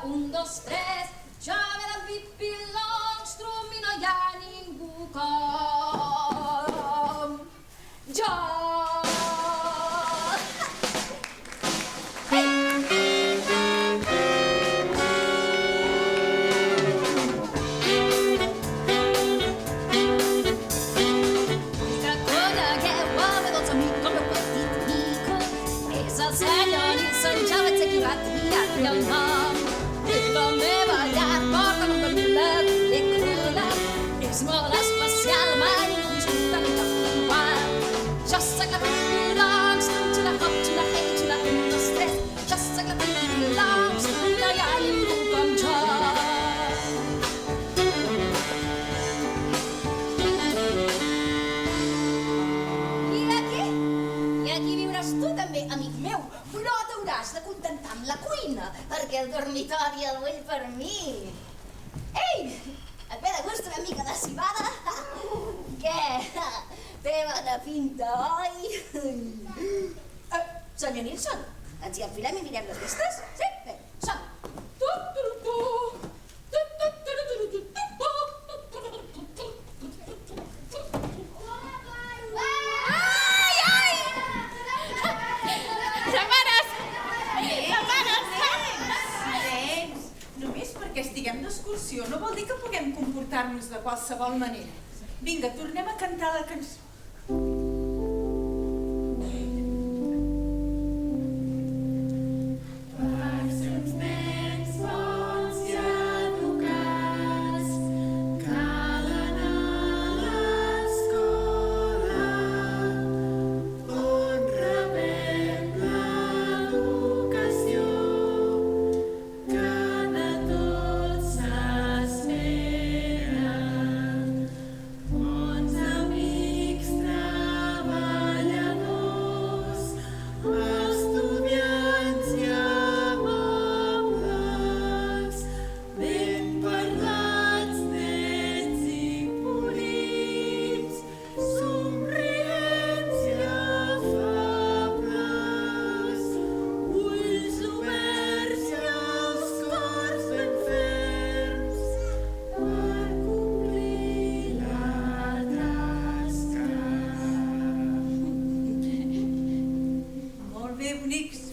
un, dos, tres. Ja ve d'en Pippi Longstrump i no hi ha ningú com jo. El nom i la meva llar porta un nom de pel·lícula. És molt especial, mai ningú viscut en cap igual. Jo soc la Pippi Longstrump, xula hop, xula hey, xula un, dos, tres. Jo soc la Pippi Longstrump, no hi ha ningú com jo. I aquí viuràs tu també, amic meu. Però t'hauràs de contentar amb la cuina, perquè el dormitori el vull per mi. Ei, et ve de gust una mica de cibada? Què? Té bona pinta, oi? Senyor Nilsson, ens hi enfilem i mirem les vistes? Sí? Bé, som. d'excursió no vol dir que puguem comportar-nos de qualsevol manera. Vinga, tornem a cantar la cançó.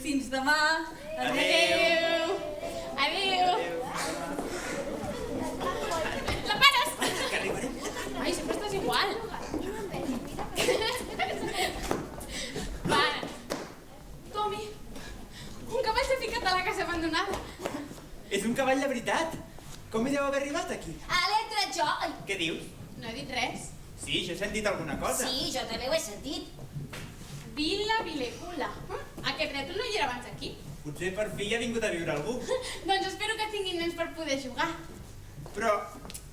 Fins demà. Adéu. Adéu. La pares? Que arribarem. Ai, sempre estàs igual. Va. Tommy, un cavall s'ha ficat a la casa abandonada. És un cavall de veritat. Com hi deu haver arribat aquí? L'he entrat jo. Què dius? No he dit res. Sí, jo he sentit alguna cosa. Sí, jo també ho he sentit. Vila Vilecula. Aquest rètol no hi era abans aquí. Potser per fi hi ha vingut a viure algú. Doncs espero que tinguin nens per poder jugar. Però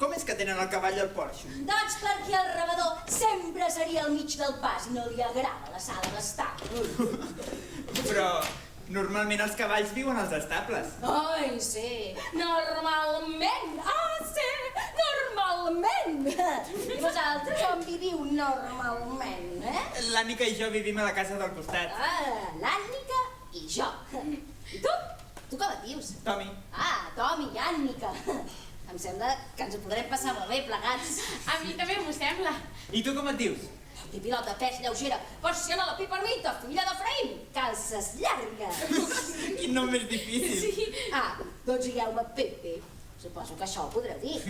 com és que tenen el cavall al porxo? Doncs perquè el rebedor sempre seria al mig del pas i no li agrada la sala d'estar. Però normalment els cavalls viuen als estables. Ai, sí, normalment. Ah, sí, normalment. I vosaltres on viviu normalment, eh? L'Ànica i jo vivim a la casa del costat. Ah, l'Ànnica i jo. I tu? Tu com et dius? Tommy. Ah, Tommy i Ànnica. Em sembla que ens ho podrem passar molt bé plegats. A mi també m'ho sembla. I tu com et dius? Pipilot de pes lleugera, Persianola Pipermita, filla d'Efraïm, calces llargues. Quin nom més difícil. Sí. Ah, doncs digueu-me Pepe. Suposo que això ho podreu dir.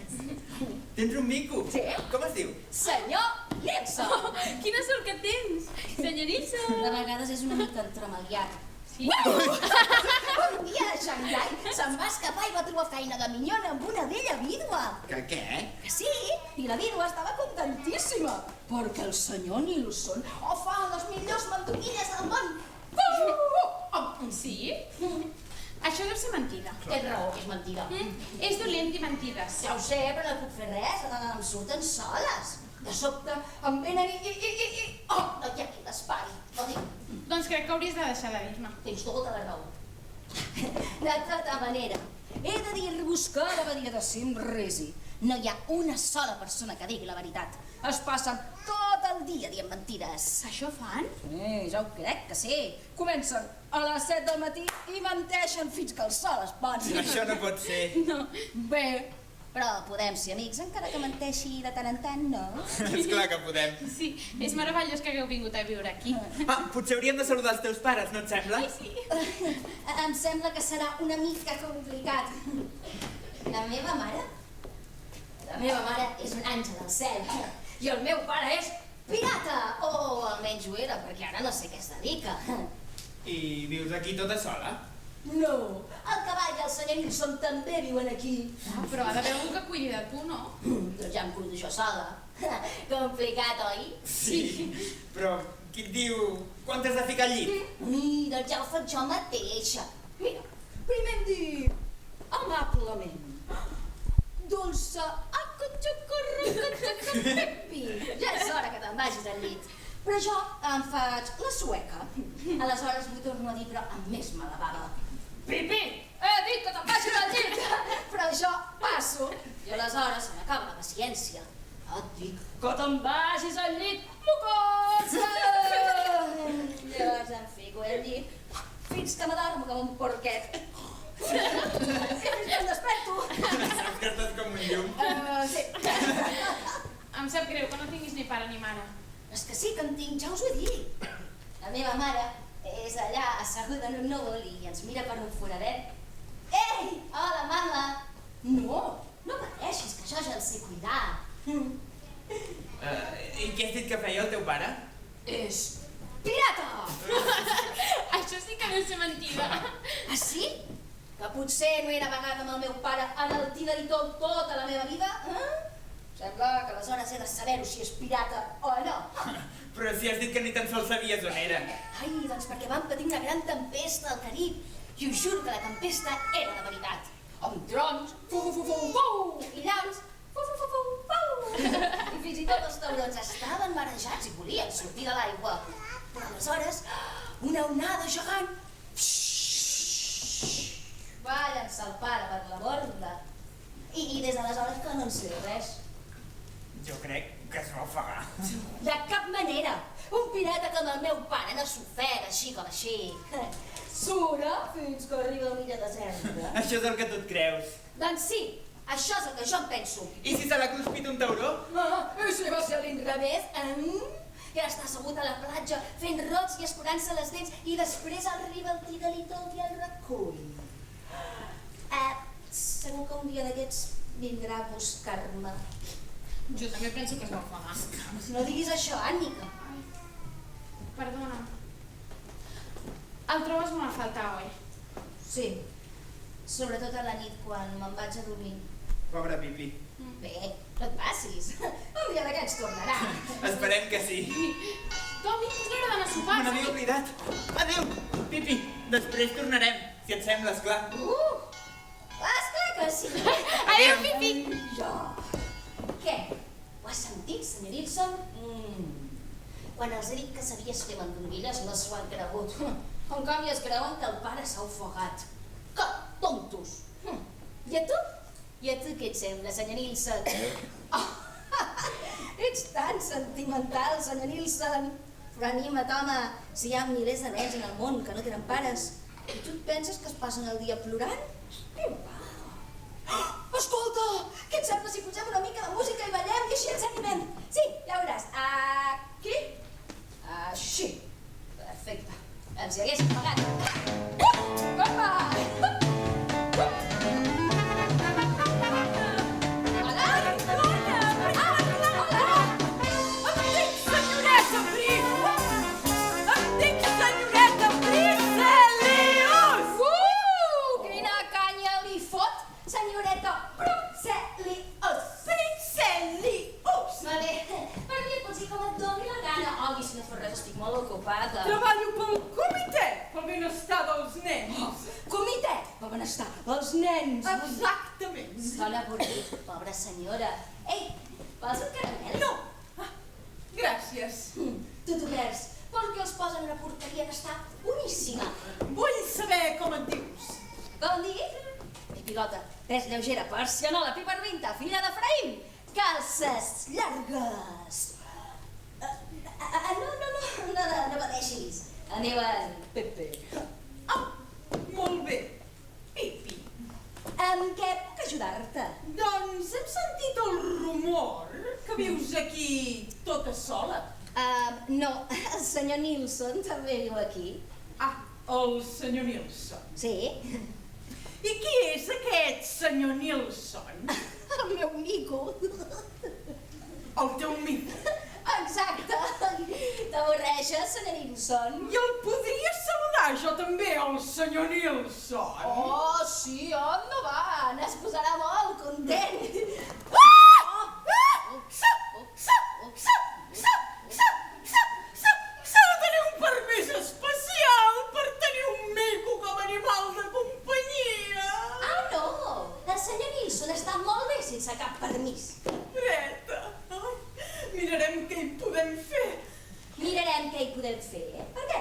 Tens un mico? Sí. Com es diu? Senyor Nilsson. Oh, quina sort que tens, senyor Nilsson. De vegades és una mica entremaliat. Sí? Un dia a Xangai se'n va escapar i va trobar feina de minyona amb una vella vídua. Que què? Que sí, i la vídua estava contentíssima, perquè el senyor Nilsson fa les millors mandonguilles del món. Sí? Això deu ser mentida. Tens raó, és mentida. És dolent dir mentides. Ja ho sé, però no puc fer res, em surten soles. De sobte em venen i... Oh, no hi ha aquí l'espai. Doncs crec que hauries de deixar de dir-me. Tens tota la raó. De tota manera, he de dir-vos que a l'abadia de Simrisi no hi ha una sola persona que digui la veritat. Es passen tot el dia dient mentides. Això fan? Sí, ja ho crec que sí. Comencen a les 7 del matí i menteixen fins que el sol es pon. Això no pot ser. No. Bé, però podem ser amics encara que menteixi de tant en tant, no? Esclar que podem. Sí, és meravellós que hagueu vingut a viure aquí. Ah, potser hauríem de saludar els teus pares, no et sembla? Ai, sí. Em sembla que serà una mica complicat. La meva mare? La meva mare és un àngel del cel i el meu pare és pirata! O almenys ho era, perquè ara no sé què es dedica. I vius aquí tota sola? No, el cavall i el senyor Nilsson també viuen aquí. Ah, però ha d'haver algú que cuidi de tu, no? Doncs ja em cuido jo sola. Complicat, oi? Sí. Però qui et diu quan t'has de ficar al llit? Mira, ja ho faig jo mateixa. Mira, primer em dic amablement. Dolça, pepi. Ja és hora que te'n vagis al llit. Però jo em faig la sueca. Aleshores m'ho torno a dir, però amb més mala bava. Pipi, he dit que te'n vagis al llit. Però jo passo. I aleshores se m'acaba la paciència. Et dic que te'n vagis al llit, mocosa. Llavors em fico al llit fins que m'adormo com un porquet. I fins que em desperto. Saps que estàs com un llum? Sí. Em sap greu que no tinguis ni pare ni mare. És que sí que en tinc, ja us ho he dit. La meva mare és allà asseguda en un núvol i ens mira per un foradet. Ei, hola, mama. No, no pateixis, que això ja el sé cuidar. I què has dit que feia el teu pare? És pirata! Això sí que deu ser mentida. Ah, sí? Que potser no he navegat amb el meu pare en el Tideritol tota la meva vida? Sembla que aleshores he de saber-ho si és pirata o no. Però si has dit que ni tan sols sabies on era. Ai, doncs perquè vam patir una gran tempesta al Carib. I us juro que la tempesta era de veritat. Amb trons, fu-fu-fu-fu-fu, i llamps, fu-fu-fu-fu-fu. I fins i tot els taurons estaven marejats i volien sortir de l'aigua. Però aleshores, una onada gegant va llançar el pare per la borda. I des d'aleshores que no en sé res. Jo crec que es va ofegar. De cap manera! Un pirata com el meu pare no s'ofega així com així. Sura fins que arriba a l'illa deserta. Això és el que tu et creus. Doncs sí, això és el que jo em penso. I si se l'ha cruspit un tauró? I si va ser a l'inrevés? I ara està assegut a la platja fent rots i escurant-se les dents i després arriba el Tideritol i el recull. Segur que un dia d'aquests vindrà a buscar-me. Jo també penso que es va ofegar. No diguis això, Ànica. Perdona. El trobes molt a faltar, oi? Sí, sobretot a la nit quan me'n vaig a dormir. Pobre Pipi. Bé, no et passis. Un dia d'aquests tornarà. Esperem que sí. Tomi, és l'hora d'anar a sopar. Me n'havia oblidat. Adéu, Pipi. Després tornarem, si et sembla, esclar. Esclar que sí. Adéu, Pipi. Jo. Què? Ho has sentit, senyor Nilsson? Quan els he dit que sabies fer mandonguilles no s'ho han cregut. En canvi es creuen que el pare s'ha ofegat. Que tontos! I a tu? I a tu què et sembla, senyor Nilsson? Ets tan sentimental, senyor Nilsson. Però anima't, home, si hi ha milers de nens en el món que no tenen pares. I tu et penses que es passen el dia plorant? Escolta, què et sembla si posem una mica de música i ballem i així ens animem? Sí, ja veuràs. Aquí? Així. Perfecte. Ens hi hagués pagat. Opa! Hola! Hola! Em dic senyoreta Bricelius! Quina canya li fot, senyoreta Bricelius! Bricelius! Vale, per mi et pots dir com et doni la gana. Oi, si no fos res, estic molt ocupada. Treballo pel comitè pel benestar dels nens. Comitè pel benestar dels nens. Exactament. Dona avorrit, pobra senyora. Ei, vols un caramel? No. Gràcies. Tu t'ho perds, perquè els posen una porqueria que està boníssima. Vull saber com et dius. Com digui? Pipilota, pes lleugera, persianola, pipervinta, filla d'Efraïm, calces llargues. aneu en Pepe. Ah, molt bé. Pipi. En què puc ajudar-te? Doncs hem sentit el rumor que vius aquí tota sola. No, el senyor Nilsson també viu aquí. Ah, el senyor Nilsson. Sí, I qui és aquest senyor Nilsson? el meu mico. El teu mico. Exacte. T'avorreixes, senyor Nilsson? I el podria saludar jo també, el senyor Nilsson? Oh, sí, on va? Es posarà molt content. S'ha de tenir un permís especial per tenir un mico com a animal de companyia. Ah, no! El senyor Nilsson està molt bé sense cap permís. Dreta. Ai, mirarem què hi podem fer. Mirarem què hi podem fer. Per què?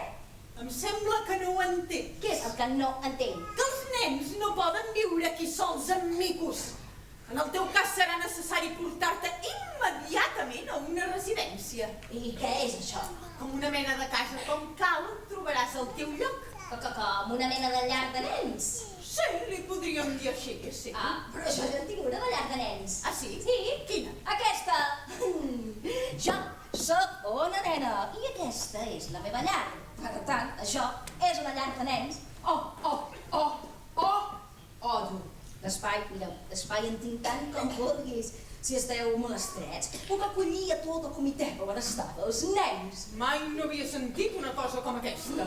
Em sembla que no ho entenc. Què és el que no entenc? Que els nens no poden viure aquí sols amb micos. En el teu cas serà necessari portar-te immediatament a una residència. I què és això? Com una mena de casa com cal, trobaràs el teu lloc. Com una mena de llar de nens? Sí, li podríem dir així, sí. Ah, però jo ja en tinc una de llar de nens. Ah, sí? Sí. Quina? Aquesta. Jo sóc una nena i aquesta és la meva llar. Per tant, això és una llar de nens. Tu. D'espai, mireu, d'espai en tinc tant com vulguis. Si esteu molt estrets, puc acollir a tot el comitè per benestar dels nens. Mai no havia sentit una cosa com aquesta.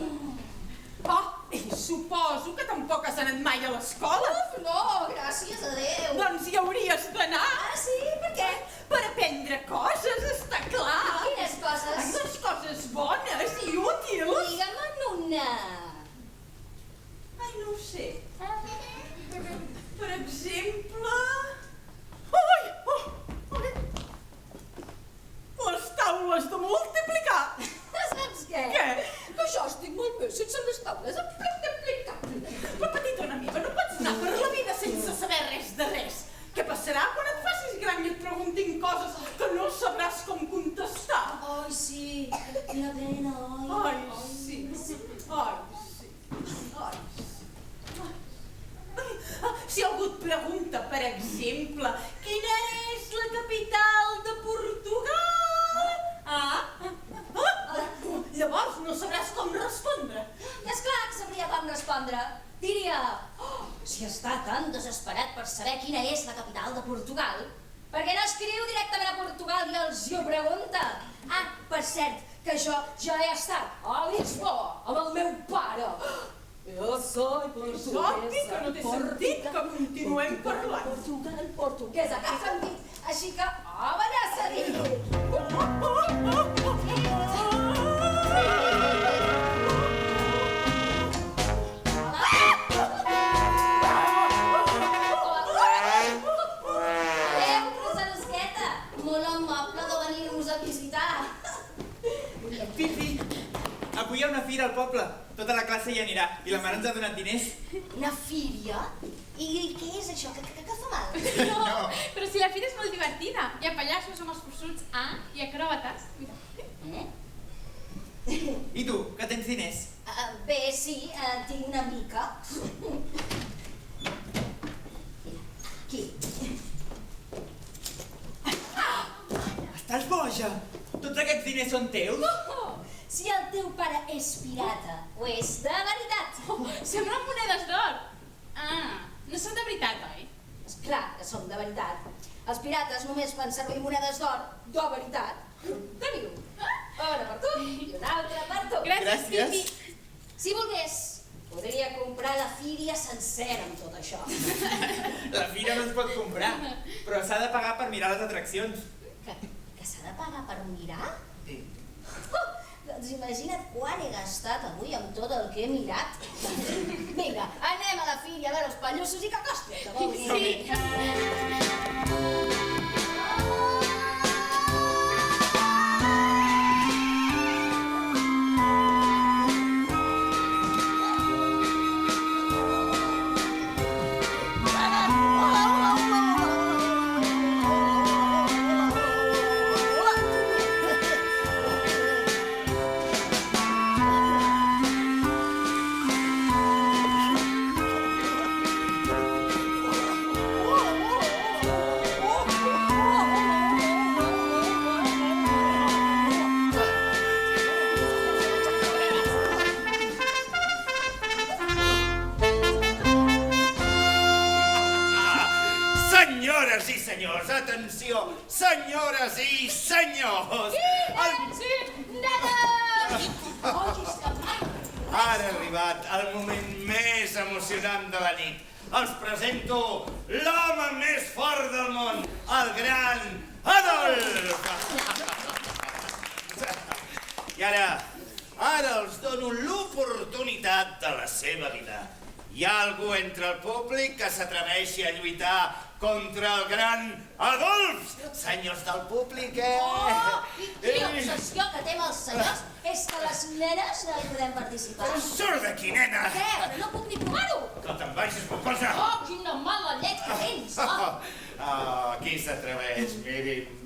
Oh, i suposo que tampoc has anat mai a l'escola. Uf, no, gràcies a Déu. Doncs hi hauries d'anar. Ah, sí? Per què? Per aprendre coses, està clar. Quines coses? Ai, les coses bones i útils. Digue'm una. Ai, no ho sé. Per exemple... Ai! Les taules de multiplicar. Saps què? Què? Que jo estic molt bé sense les taules a multiplicar. Però, petitona meva, no pots anar per la vida sense saber res de res. Què passarà quan et facis gran i et preguntin coses que no sabràs com contestar? Ai, sí, quina pena, Ai, sí. Ai, sí. Ai, sí. Si algú et pregunta, per exemple, quina és la capital de Portugal? Llavors no sabràs com respondre. És clar que sabria com respondre. Diria, si està tan desesperat per saber quina és la capital de Portugal, per què no escriu directament a Portugal i els hi ho pregunta? Ah, per cert, que jo ja he estat a Lisboa amb el meu pare. Jo soy portuguesa. Obvi que no té sentit que continuem parlant. Portuguesa, que ha sentit. Així que, allà s'ha dit. Adéu, Rosalosqueta. Molt amable de venir-nos a visitar. Pipi, avui hi ha una fira al poble. Tota la classe hi anirà i la mare ens ha donat diners. Una fíria? I què és això? Que fa mal? No, però si la fira és molt divertida. Hi ha pallassos amb els forçuts i acròbates. Mira. I tu, que tens diners? Bé, sí, tinc una mica. Mira, aquí. Estàs boja? Tots aquests diners són teus? Si el teu pare és pirata, ho és de veritat. Semblen monedes d'or. No són de veritat, oi? És clar que són de veritat. Els pirates només fan servir monedes d'or de veritat. Teniu una per tu i una altra per tu. Gràcies, Pipi. Si volgués, podria comprar la fíria sencera amb tot això. La fira no es pot comprar, però s'ha de pagar per mirar les atraccions. Que s'ha de pagar per mirar? Sí. Doncs imagina't quan he gastat avui amb tot el que he mirat. Vinga, anem a la fíria a veure els pallussos i que costi el que vulgui. Sí. Senyores i senyors, atenció! Senyores i senyors! Ara ha arribat el moment més emocionant de la nit. Els presento l'home més fort del món, el gran Adolf! I ara els dono l'oportunitat de la seva vida. Hi ha algú entre el públic que s'atreveixi a lluitar contra el gran Adolf? Senyors del públic, Quina obsessió que té amb els senyors és que les nenes no hi podem participar. Surt d'aquí, nena! Què? Però no puc ni provar-ho! Que te'n vagis, mocosa! Oh, quina mala llet que tens! Qui s'atreveix? Mirin.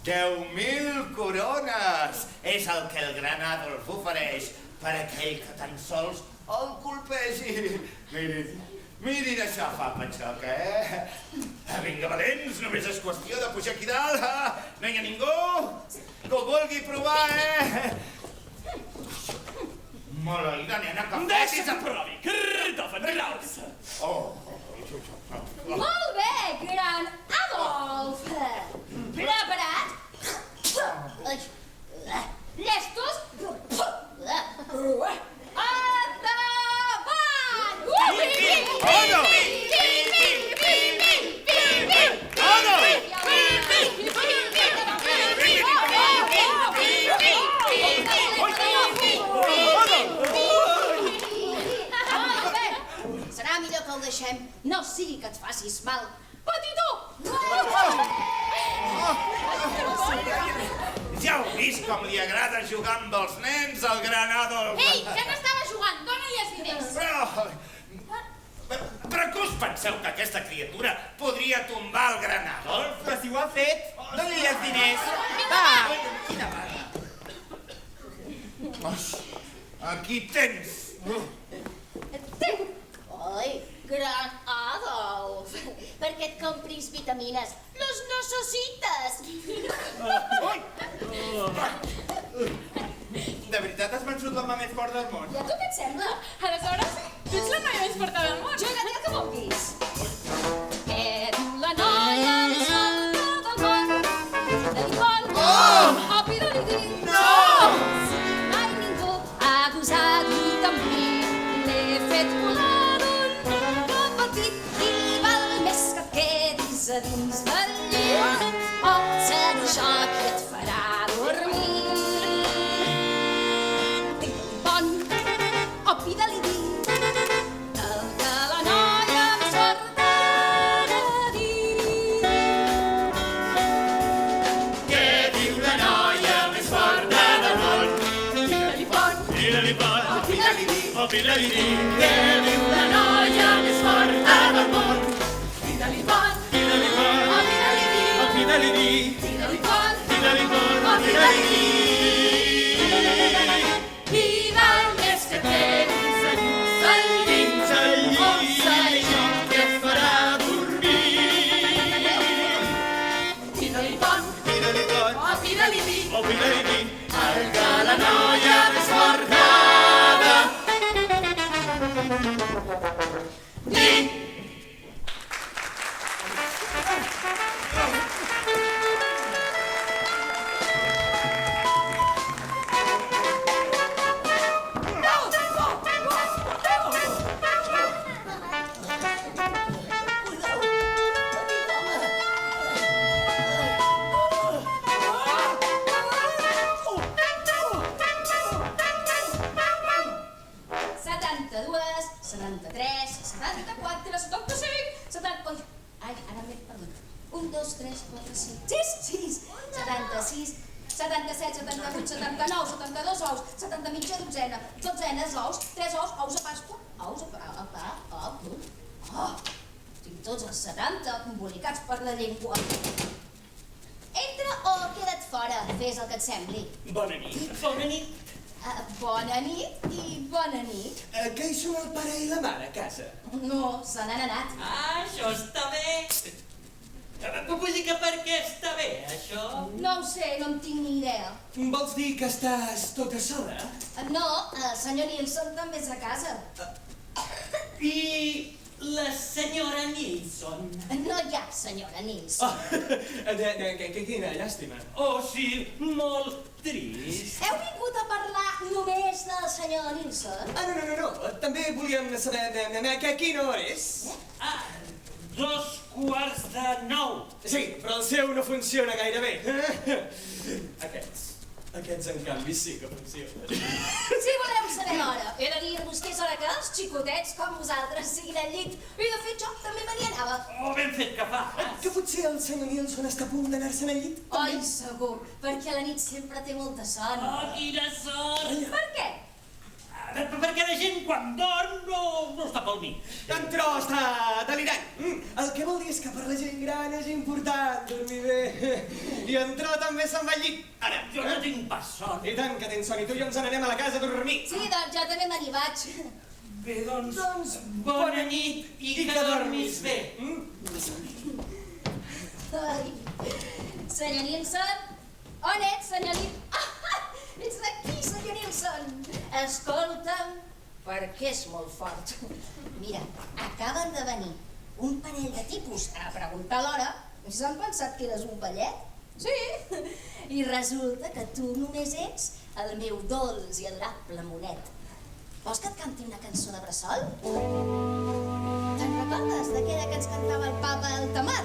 10.000 corones és el que el gran Adolf ofereix per aquell que tan sols el colpegi. Mirin això, fa patxoc, Vinga, valents, només és qüestió de pujar aquí dalt. No hi ha ningú que ho vulgui provar, Maleïda nena, que Deixa que provi, Critofen Raus! Molt bé, gran Adolf! Preparat? Llestos? Serà millor que ho deixem. No sigui que et facis mal. Petitó! Ja heu vist com li agrada jugar amb els nens, el gran Adolf? Ei, ja que estava jugant, dona-li els diners. Però què us penseu que aquesta criatura podria tombar el gran Adolf? Però si ho ha fet, doni-li els diners. Va! Quina vaga. Aquí tens. Oi, gran Adolf, perquè et compris vitamines. Les necessites. De veritat has vençut l'home més fort del món? I a tu què et sembla? Aleshores, tu ets la noia més forta del món. Juga, digue que vulguis. Què diu la noia més forta del món? Delifon. Oh, pidalidi. No! Mai ningú ha gosat lluitar amb mi. L'he fet volar d'un cop petit i val més que et quedis a dins del llit. Oh, serà això qui et farà dormir. Delifon. Oh, pidalidi. El que la noia més forta de dir. Què diu la noia més forta del món? Delifon. Tira-li pot, Oh, pila-li-di. Què diu la noia més forta del món? Tira-li pont. Tira-li pot, Oh, tira-li-di. pila-li-di. Tira-li pont. Tira-li pot, Oh, tira-li-di. pila-li-di. I val més que quedis a dins del llit. Dins el llit, això que et farà dormir. Tira-li pont. Tira-li pot, Oh, tira-li-di. pila-li-di. El que la noia més forta de dir. Dotzenes ous, 3 ous, ous a Pasqua, ous a pa, tinc tots els 70 embolicats per la llengua. Entra o queda't fora, fes el que et sembli. Bona nit. Bona nit. Bona nit i bona nit. Que hi són el pare i la mare a casa? No, se n'han anat. Ah, això està bé. Vull dir que per què està bé, això? No ho sé, no en tinc ni idea. Vols dir que estàs tota sola? No, el senyor Nilsson també és a casa. I la senyora Nilsson. No hi ha senyora Nilsson. Quina llàstima. Oh, sí, molt trist. Heu vingut a parlar només del senyor Nilsson? No. També volíem saber a quina hora és. Ah, 9:15. Sí, però el seu no funciona gaire bé. Aquests en canvi sí que funcionen. Si voleu saber l'hora, he de dir-vos que és hora que els xicotets com vosaltres siguin al llit. I de fet jo també me n'hi anava. Oh, ben fet que fa. Que potser el senyor Nilsson està a punt d'anar-se'n al llit? Oi, segur, perquè a la nit sempre té molta son. Oh, quina sort. Per què? Perquè la gent quan dorm no està pel mig. En Tro està delirant. El que vol dir és que per la gent gran és important dormir bé. I en Tro també se'n va al llit. Ara, Jo no tinc pas son. I tant que tens son, i tu i jo ens n'anem a la casa a dormir. Sí, doncs jo també me n'hi vaig. Bé, doncs, bona nit i que dormis bé. Ai. Senyor Nilsson? On ets, senyor Nilsson? Ah, ets aquí, senyor Nilsson. Escolta'm, perquè és molt fort. Mira, acaben de venir un parell de tipus a preguntar l'hora i s'han pensat que eres un ballet. Sí, i resulta que tu només ets el meu dolç i adorable monet. Vols que et canti una cançó de bressol? Te'n recordes d'aquella que ens cantava el papa Altamar?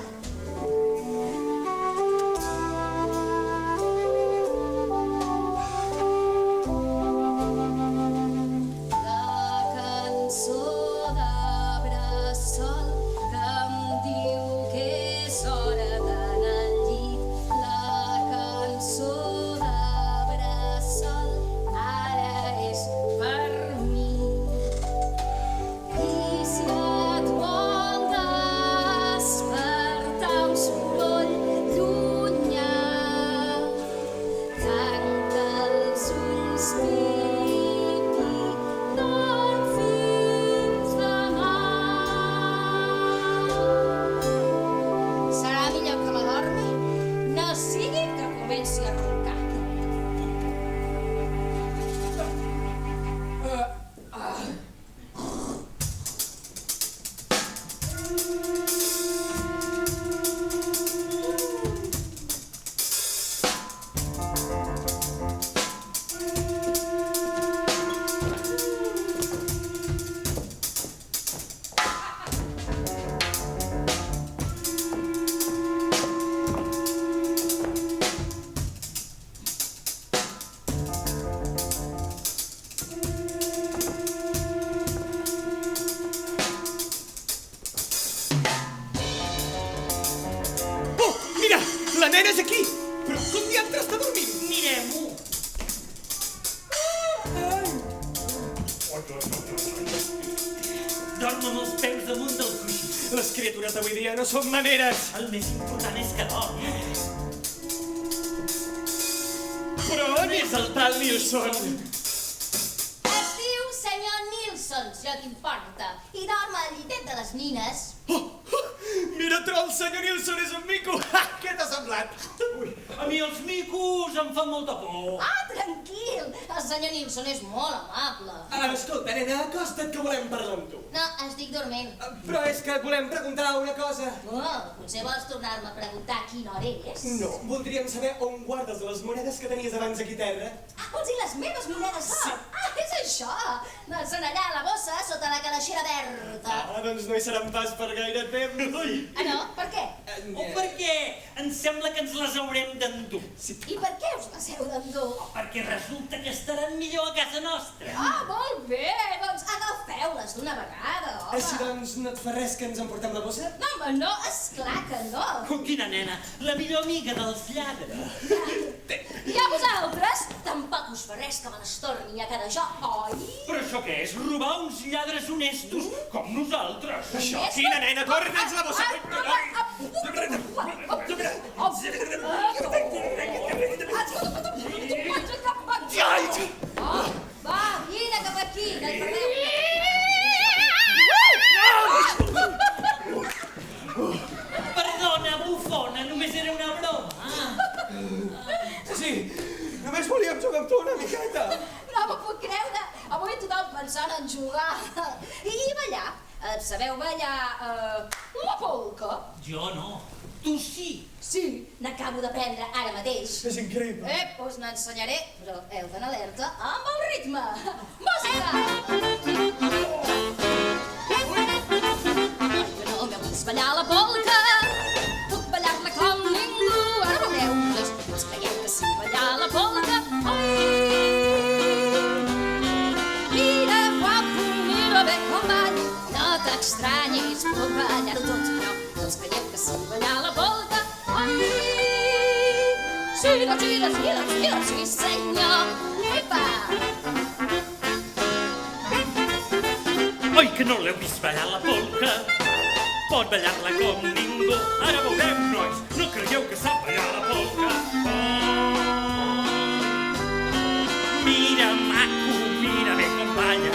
La nena és aquí! Però com diantre està dormint? Mirem-ho. Dorm amb els peus damunt del coixí. Les criatures d'avui dia no són maneres! El més important és que dorm. Però on és el tal Nilsson? Es diu senyor Nilsson, si no t'importa, i dorm al llitet de les nines. Mira, Tro, el senyor Nilsson és un mico! Què t'ha semblat? Ui, a mi els micos em fan molta por. Ah, tranquil, el senyor Nilsson és molt amable. Escolta, nena, acosta't que volem parlar amb tu. No, estic dormint. Però és que et volem preguntar una cosa. Oh, potser vols tornar-me a preguntar a quina hora és? No, voldríem saber on guardes les monedes que tenies abans aquí a terra. Ah, vols dir les meves monedes d'or? Sí. Ah, és això! Doncs són allà a la bossa, sota la calaixera verda. Ah, doncs no hi seran pas per gaire temps. Ah, no? Per què? O perquè em sembla que ens les haurem d'endur. I per què us les heu d'endur? Perquè resulta que estaran millor a casa nostra. Ah, molt bé! Doncs agafeu-les d'una vegada, home. Així doncs no et fa res que ens emportem la bossa? No, home, no, esclar que no. Oh, quina nena, la millor amiga dels lladres. I a vosaltres tampoc us fa res que me les torni a quedar jo, oi? Però això què és? Robar uns lladres honestos com nosaltres. Això, quina nena, corre, tens la bossa! Va, vine cap aquí, que et perdeu. Perdona, bufona, només era una broma. Sí, només volíem jugar amb tu una miqueta. No m'ho puc creure. Avui tothom pensant en jugar. I ballar. sabeu ballar la polca? Jo no. Tu sí. Sí, n'acabo d'aprendre ara mateix. És increïble. Us n'ensenyaré, però heu d'anar alerta amb el ritme. Música! Jo no m'heu vist ballar la polca, puc ballar-la com ningú. Ara veureu, us creieu que sí ballar la polca. Mira, guapo, mira bé com ball. No t'estranyis, puc ballar-ho tot, però us creieu que sí ballar la polca. Sí, senyor. Epa! Oi que no l'heu vist ballar la polca? Pot ballar-la com ningú. Ara veureu, nois, no creieu que sap ballar la polca. Mira, maco, mira bé com balla.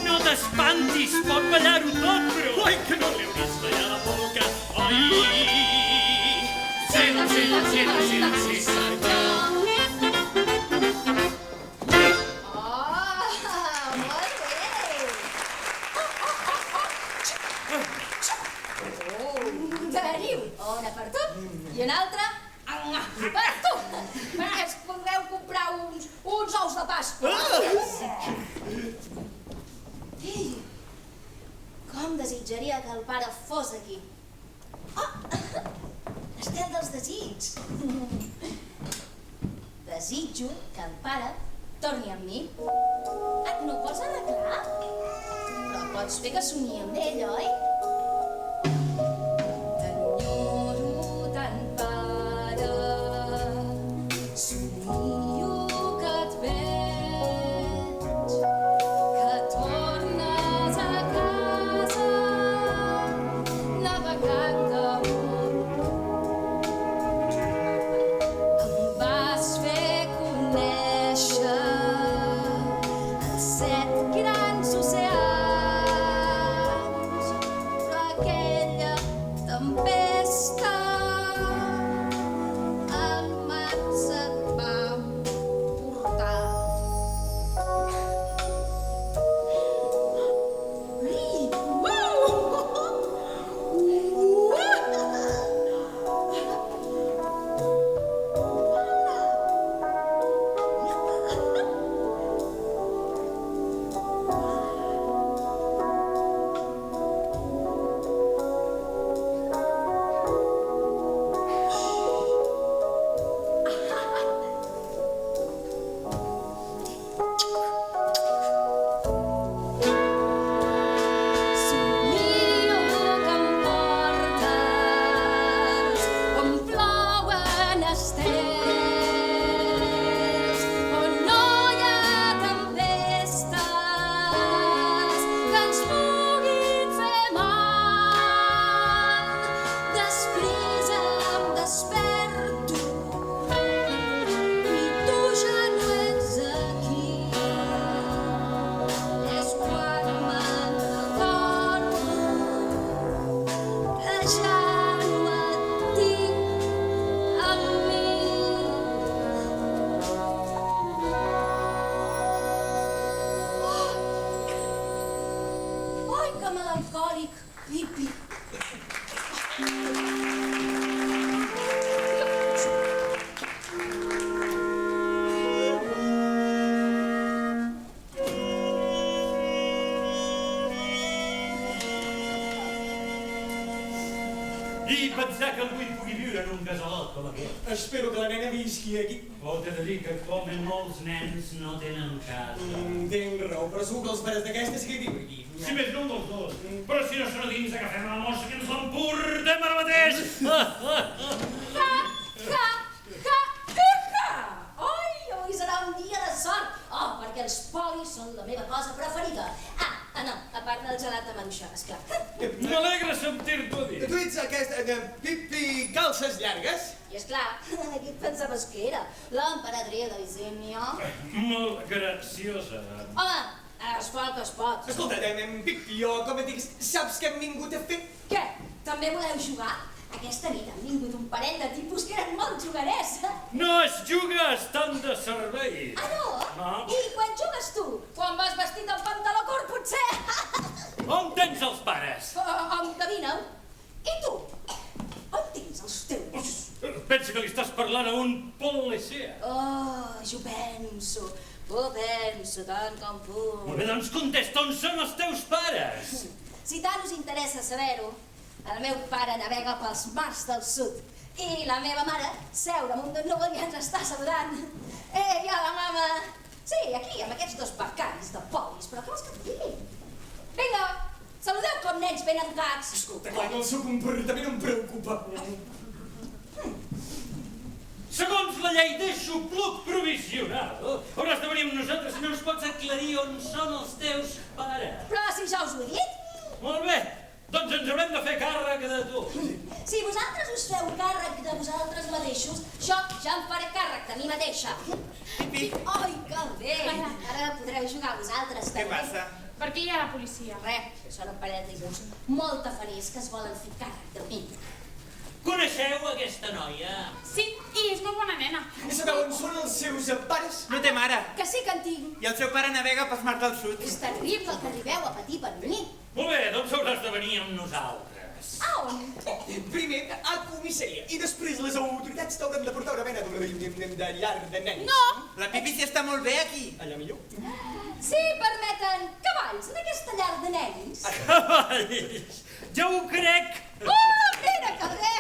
No t'espantis, pot ballar-ho tot, però oi que no l'heu vist ballar la polca. Oi! Sí, senyor. Una per tu i una altra per tu, perquè es podreu comprar uns ous de Pasqua. Ei, com desitjaria que el pare fos aquí. Estem dels desigs. Desitjo que el pare torni amb mi. No ho pots arreglar? Però pots fer que somni amb ell, oi? I pensar que algú hi pugui viure en un casalot com aquest. Espero que la nena visqui aquí. O t'he de dir que com molts nens no tenen casa. Tinc raó, però segur que els pares d'aquesta sí que hi viuen aquí. Si més no un dels dos. Però si no són a dins, agafem la mossa que ens l'emportem ara mateix. Oi, serà un dia de sort. Perquè els polis són la meva cosa preferida. No, a part del gelat de maduixar, esclar. M'alegra sentir-t'ho dir. Tu ets aquest Pipi calces llargues? I esclar, qui et pensaves que era? L'emperadria d'Isimio? Molt graciosa. Home, es fa el que es pot. Escolta, Pipi, jo, com et diguis, saps què hem vingut a fer? Què? També voleu jugar? Aquesta nit han vingut un parell de tipus que eren molt jugarers. No es juga, estan de servei. No? No. I quan jugues tu? Quan vas vestit amb pantaló curt, potser? On tens els pares? penso tant com puc. Molt bé, doncs contesta, on són els teus pares? Si tant us interessa saber-ho, el meu pare navega pels mars del sud i la meva mare seu damunt d'un núvol i ens està saludant. Ei, hola, mama! Sí, aquí, amb aquests dos barcaris de polis, però què vols que et digui? Vinga, saludeu com nens ben educats. Escolta, clar, el seu comportament em preocupa. Segons la llei d'aixopluc provisional, hauràs de venir amb nosaltres si no ens pots aclarir on són els teus pares. Però si ja us ho he dit. Molt bé, doncs ens haurem de fer càrrec de tu. Si vosaltres us feu càrrec de vosaltres mateixos, jo ja em faré càrrec de mi mateixa. Ai, que bé! Ara podreu jugar vosaltres Què també. passa? Per què hi ha la policia? Res, són parèntesis. Molt aferits que es volen fer càrrec de mi. Coneixeu aquesta noia? Sí, i és molt bona nena. I sabeu on són els seus pares? No té mare. Que sí que en tinc. I el seu pare navega pels mars del sud. És terrible que arribeu a patir per mi. Molt bé, doncs hauràs de venir amb nosaltres. A on? Primer a comissaria i després les autoritats t'hauran de portar una mena de llar de nens. No! La Pipi s'hi està molt bé aquí. Allà millor. Sí, permeten cavalls en aquesta llar de nens. Cavalls! Ja ho crec! Oh, mira que bé!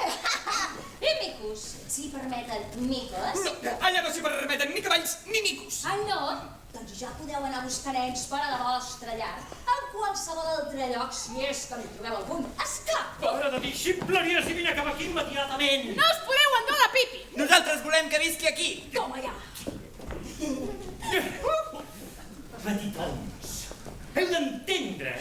I micos? Si permeten micos? No, allà no s'hi permeten ni cavalls ni micos. Ah, no? Doncs ja podeu anar a buscar nens per a la vostra llar. En qualsevol altre lloc, si és que en trobeu algun. Esclar! Pare de dir, ximpleries i vine cap aquí immediatament! No us podeu endur la pipi! Nosaltres volem que visqui aquí. Toma ja! Petitons, heu d'entendre.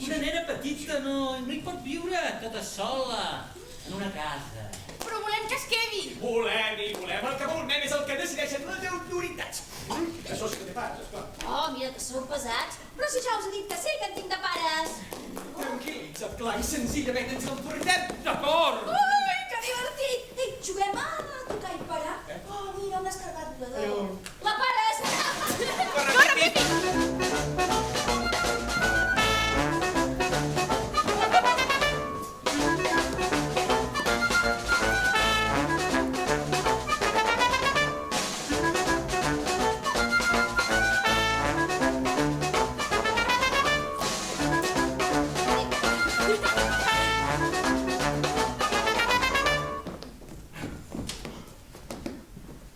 Una nena petita no hi pot viure tota sola en una casa. Però volem que es quedi! Volem. El que volem és el que decideixen les autoritats. Això sí que té pares, esclar. Oh, mira que sou pesats. Però si ja us he dit que sí que en tinc de pares. Tranquil·litza't, clar, i senzillament ens el portem. D'acord! Ui, que divertit! Ei, juguem a tocar i parar? Oh, mira, un escarbat volador. La pares! Corre, Pipi.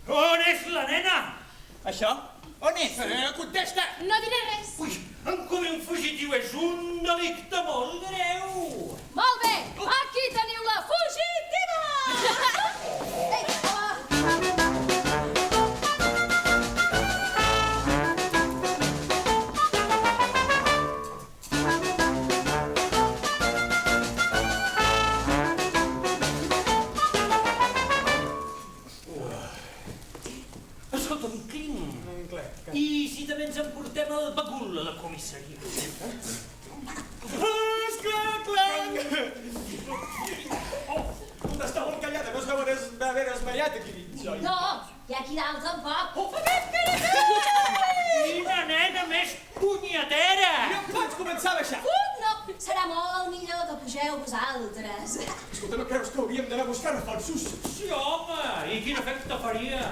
On és la nena? Això? On és? Contesta! No diré res! Ui, encobrir un fugitiu és un delicte molt greu! Molt bé, aquí teniu la fugitiva! Ei, hola! Escolta'm, Cling, i si també ens emportem el bagul a la comissaria? Clar! Està molt callada, no es deu haver esmaiat aquí dins, oi? No, i aquí dalt tampoc. Quina nena més punyetera! No pots començar a baixar! No, serà molt millor que pugeu vosaltres. Escolta, no creus que hauríem d'anar a buscar reforços? Sí, home! I quin efecte faria?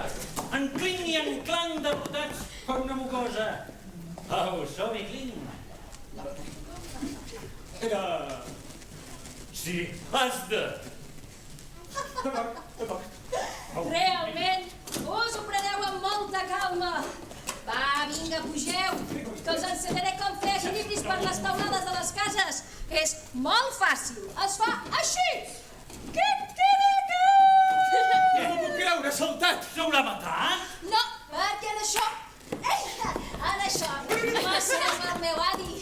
En Cling i en Clang derrotats per una mucosa. Au, som-hi, Cling. Era... Sí, has de. D'acord. Realment, us ho preneu amb molta calma. Va, vinga, pugeu, que us ensenyaré com fer equilibris per les taulades de les cases. És molt fàcil, es fa així. Quip-quiricu! No m'ho puc creure, saltat! S'haurà matat? No, perquè en això va ser el meu avi.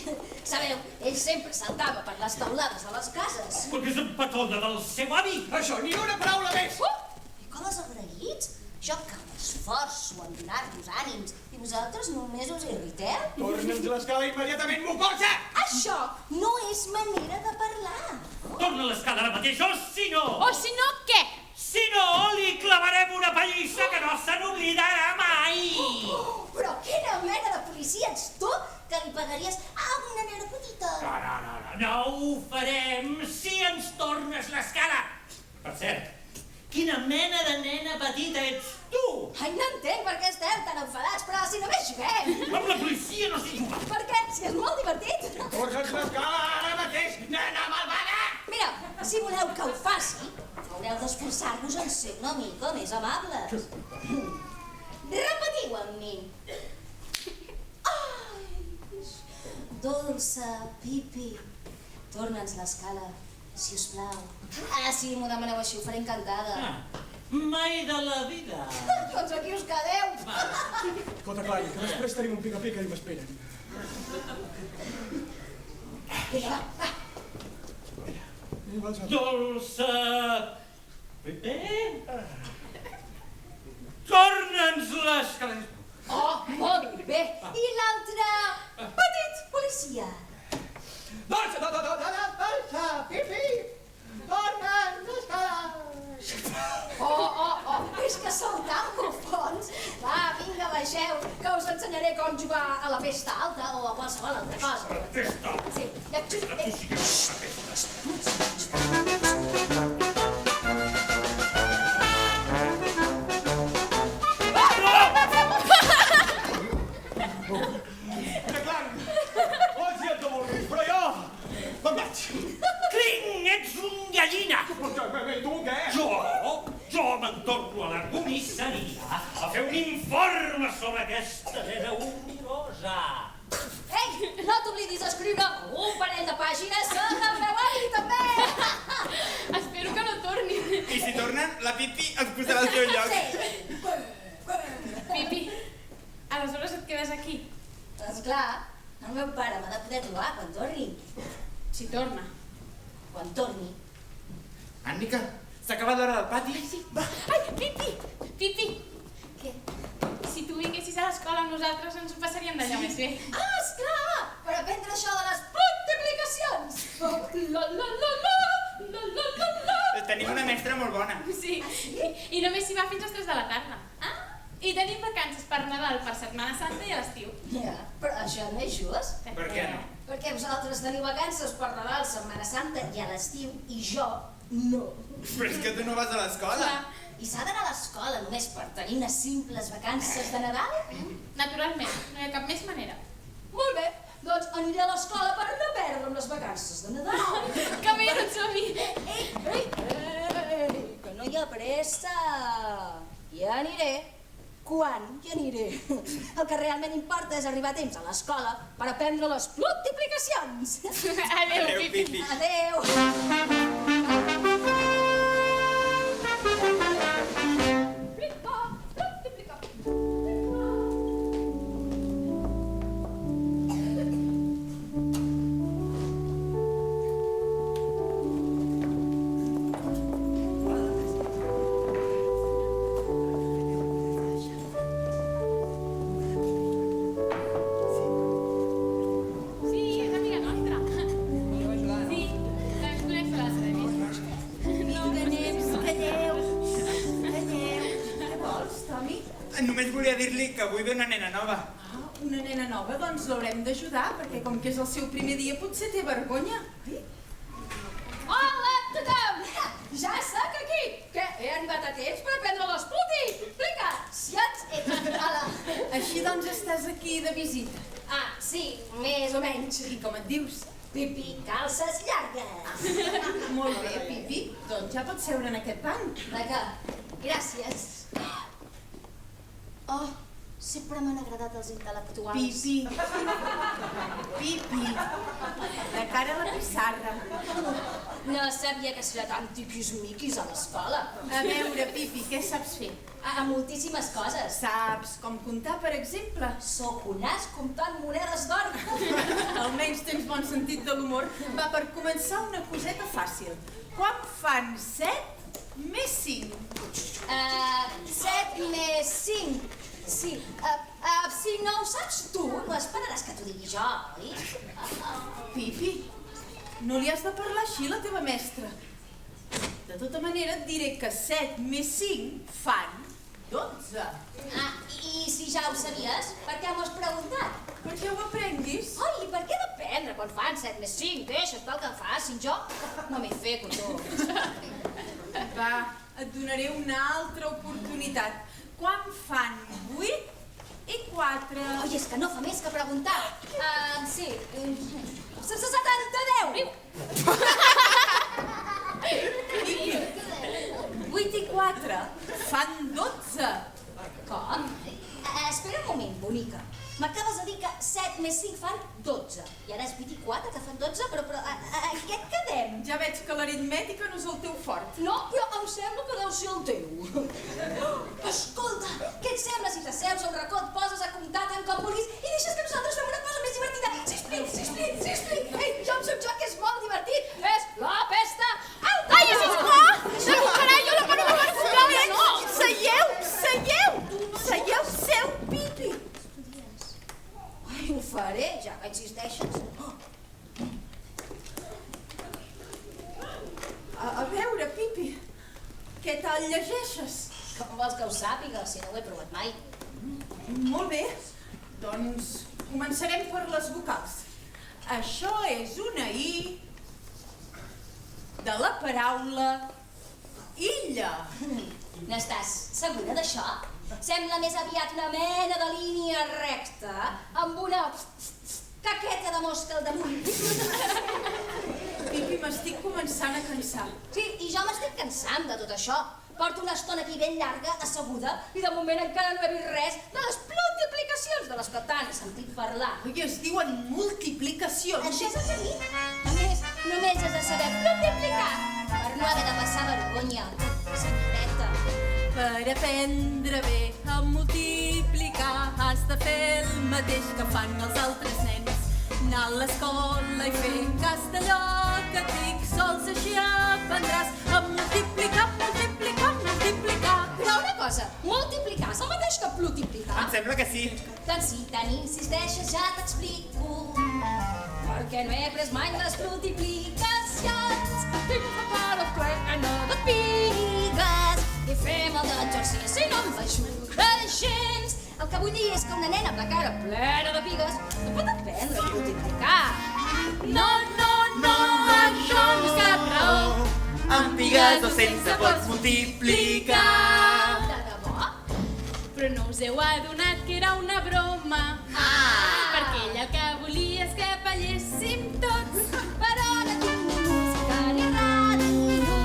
Sabeu, ell sempre saltava per les taulades de les cases. Perquè és un petona del seu avi. Això, ni una paraula més! I com els agraïts? Jo que m'esforço en donar-vos ànims i vosaltres només us irriteu? Torna'ns l'escala immediatament, mocosa! Això no és manera de parlar. Torna a l'escala ara mateix, o si no... O si no, què? Si no, li clavarem una pallissa que no se n'oblidarà mai! Però quina mena de policia ets tu que li pagaries a una nena petita? No ho farem si ens tornes l'escala! Per cert, quina mena de nena petita ets? Tu! Ai, no entenc per què esteu tan enfadats, però si només juguem. Amb la policia no s'hi juga. Per què? Si és molt divertit. Torna'ns l'escala ara mateix, nena malvada! Mira, si voleu que ho faci, haureu d'esforçar-vos en ser una mica més amables. Repetiu amb mi. Ai, dolça, Pipi, torna'ns l'escala, si us plau. Ah, sí, m'ho demaneu així, ho faré encantada. Mai de la vida. Doncs aquí us quedeu. Escolta, Clay, que després tenim un pica-pica i m'esperen. Vinga, va. Dolça... Pepe? Torna'ns l'escala. Oh, molt bé. I l'altre petit policia. Dolça, Pipi! Torna'ns l'escala! Oh, és que sou tan bufons. Va, vinga, baixeu, que us ensenyaré com jugar a la pesta alta o a qualsevol altra cosa. Pesta? Sí. Tu sí que ets una pesta. Jo me'n torno a la comissaria a fer un informe sobre aquesta nena horrorosa. Ei, no t'oblidis d'escriure un parell de pàgines sobre el meu avi, també! Espero que no torni. I si tornen, la Pipi els posarà al seu lloc. Sí. Pipi, aleshores et quedes aquí. Esclar, el meu pare m'ha de poder trobar quan torni. Si torna. Quan torni. Ànica, s'ha acabat l'hora del pati? Sí. Ai, Pipi! Pipi! Què? Si tu vinguessis a l'escola amb nosaltres ens ho passaríem d'allò més bé. Ah, esclar! Per aprendre això de les multiplicacions! Tenim una mestra molt bona. Sí, i només s'hi va fins a les 3 de la tarda. Ah, I tenim vacances per Nadal, per Setmana Santa i a l'estiu. ja, però això no és just. Per què no? Perquè vosaltres teniu vacances per Nadal, Setmana Santa i a l'estiu, i jo no. Però és que tu no vas a l'escola. Clar, I s'ha d'anar a l'escola només per tenir unes simples vacances de Nadal? naturalment, no hi ha cap més manera. Molt bé, doncs aniré a l'escola per no perdre'm les vacances de Nadal. Que bé, doncs som-hi! Ei, que no hi ha pressa. Ja aniré. Quan hi aniré? El que realment importa és arribar a temps a l'escola per aprendre les multiplicacions. Adéu, Adéu, Pipi. Pipi. Adéu. Sí, és amiga nostra. Sí, ens coneix l'altre Calleu. Què vols, Tomi? Només volia dir-li que avui ve una nena nova. Ah, una nena nova, doncs l'haurem d'ajudar, perquè com que és el seu primer dia potser té vergonya. Hola a tothom! Ja sóc aquí, que he arribat a temps per aprendre les multiplicacions. Hola. Així doncs estàs aquí de visita. Ah, sí, més o menys. I com et dius? Pipi, calces llargues. Molt bé, Pipi. Doncs ja pots seure en aquest banc. D'acord, gràcies. Oh, sempre m'han agradat els intel·lectuals. Pipi. De cara a la pissarra. No sabia que seria tan tiquis-miquis a l'escola. A veure, Pipi, què saps fer? A moltíssimes coses. Saps com comptar, per exemple? Sóc un as comptant monedes d'or. Almenys tens bon sentit de l'humor. Va, per començar, una coseta fàcil. Quan fan 7 més 5? 7 més 5. Sí, si no ho saps tu, no esperaràs que t'ho digui jo, oi? Pipi, no li has de parlar així a la teva mestra. De tota manera, et diré que 7 més 5 fan 12. Ah, i si ja ho sabies, per què m'ho has preguntat? Perquè ho aprenguis. Ai, per què dependre quan fan 7 més 5? Deixa't pel que facin, jo no m'hi fico, tu. Va, et donaré una altra oportunitat. Quan fan 8 i 4? Oi, és que no fa més que preguntar. Sí, sense 70, 10. 8 i 4 fan 12. Com? Espera un moment, bonica. M'acabes de dir que 7 més 5 fan 12. I ara és 8 i 4 que fan 12, però en què et quedem? Ja veig que l'aritmètica no és el teu fort. No, però em sembla que deu ser el teu. Escolta, què et sembla si t'asseus a un racó, et poses a comptar tant com vulguis i deixes que nosaltres fem una cosa més divertida? Sispli. Ei, ja em soc jo, que és molt divertit. És la pesta alta. Ai, sisplau! No, carai, jo la mano no me'n foteu, no! Seieu! Seu, Pipi! Ai, ho faré, ja que insisteixes. A veure, Pipi, què tal llegeixes? Com vols que ho sàpiga, si no ho he provat mai? Molt bé, doncs començarem per les vocals. Això és una I de la paraula illa. N'estàs segura d'això? Sembla més aviat una mena de línia recta amb una caqueta de mosca al damunt. Pipi, m'estic començant a cansar. Sí, i jo m'estic cansant de tot això. Porto una estona aquí ben llarga, asseguda, i de moment encara no he vist res de les multiplicacions de les que tant he sentit parlar. Ui, es diuen multiplicacions. Això és el que dic. A més, només has de saber multiplicar per no haver de passar vergonya, senyoreta. Per aprendre bé a multiplicar has de fer el mateix que fan els altres nens. Anar a l'escola i fer cas d'allò que et dic, sols així aprendràs a multiplicar. Però una cosa, multiplicar és el mateix que multiplicar? Em sembla que sí. Doncs si tant insisteixes ja t'explico. Perquè no he pres mai les multiplicacions. Tinc una cara plena de pigues i fem el d'exercici i no m'ajuda gens. El que vull dir és que una nena amb la cara plena de pigues no pot aprendre a multiplicar. No, això no és cap raó. Amb pigues o sense pots multiplicar. De debò? Però no us heu adonat que era una broma. Perquè ella el que volia és que balléssim tots. Però no tinc ni música ni ràdio.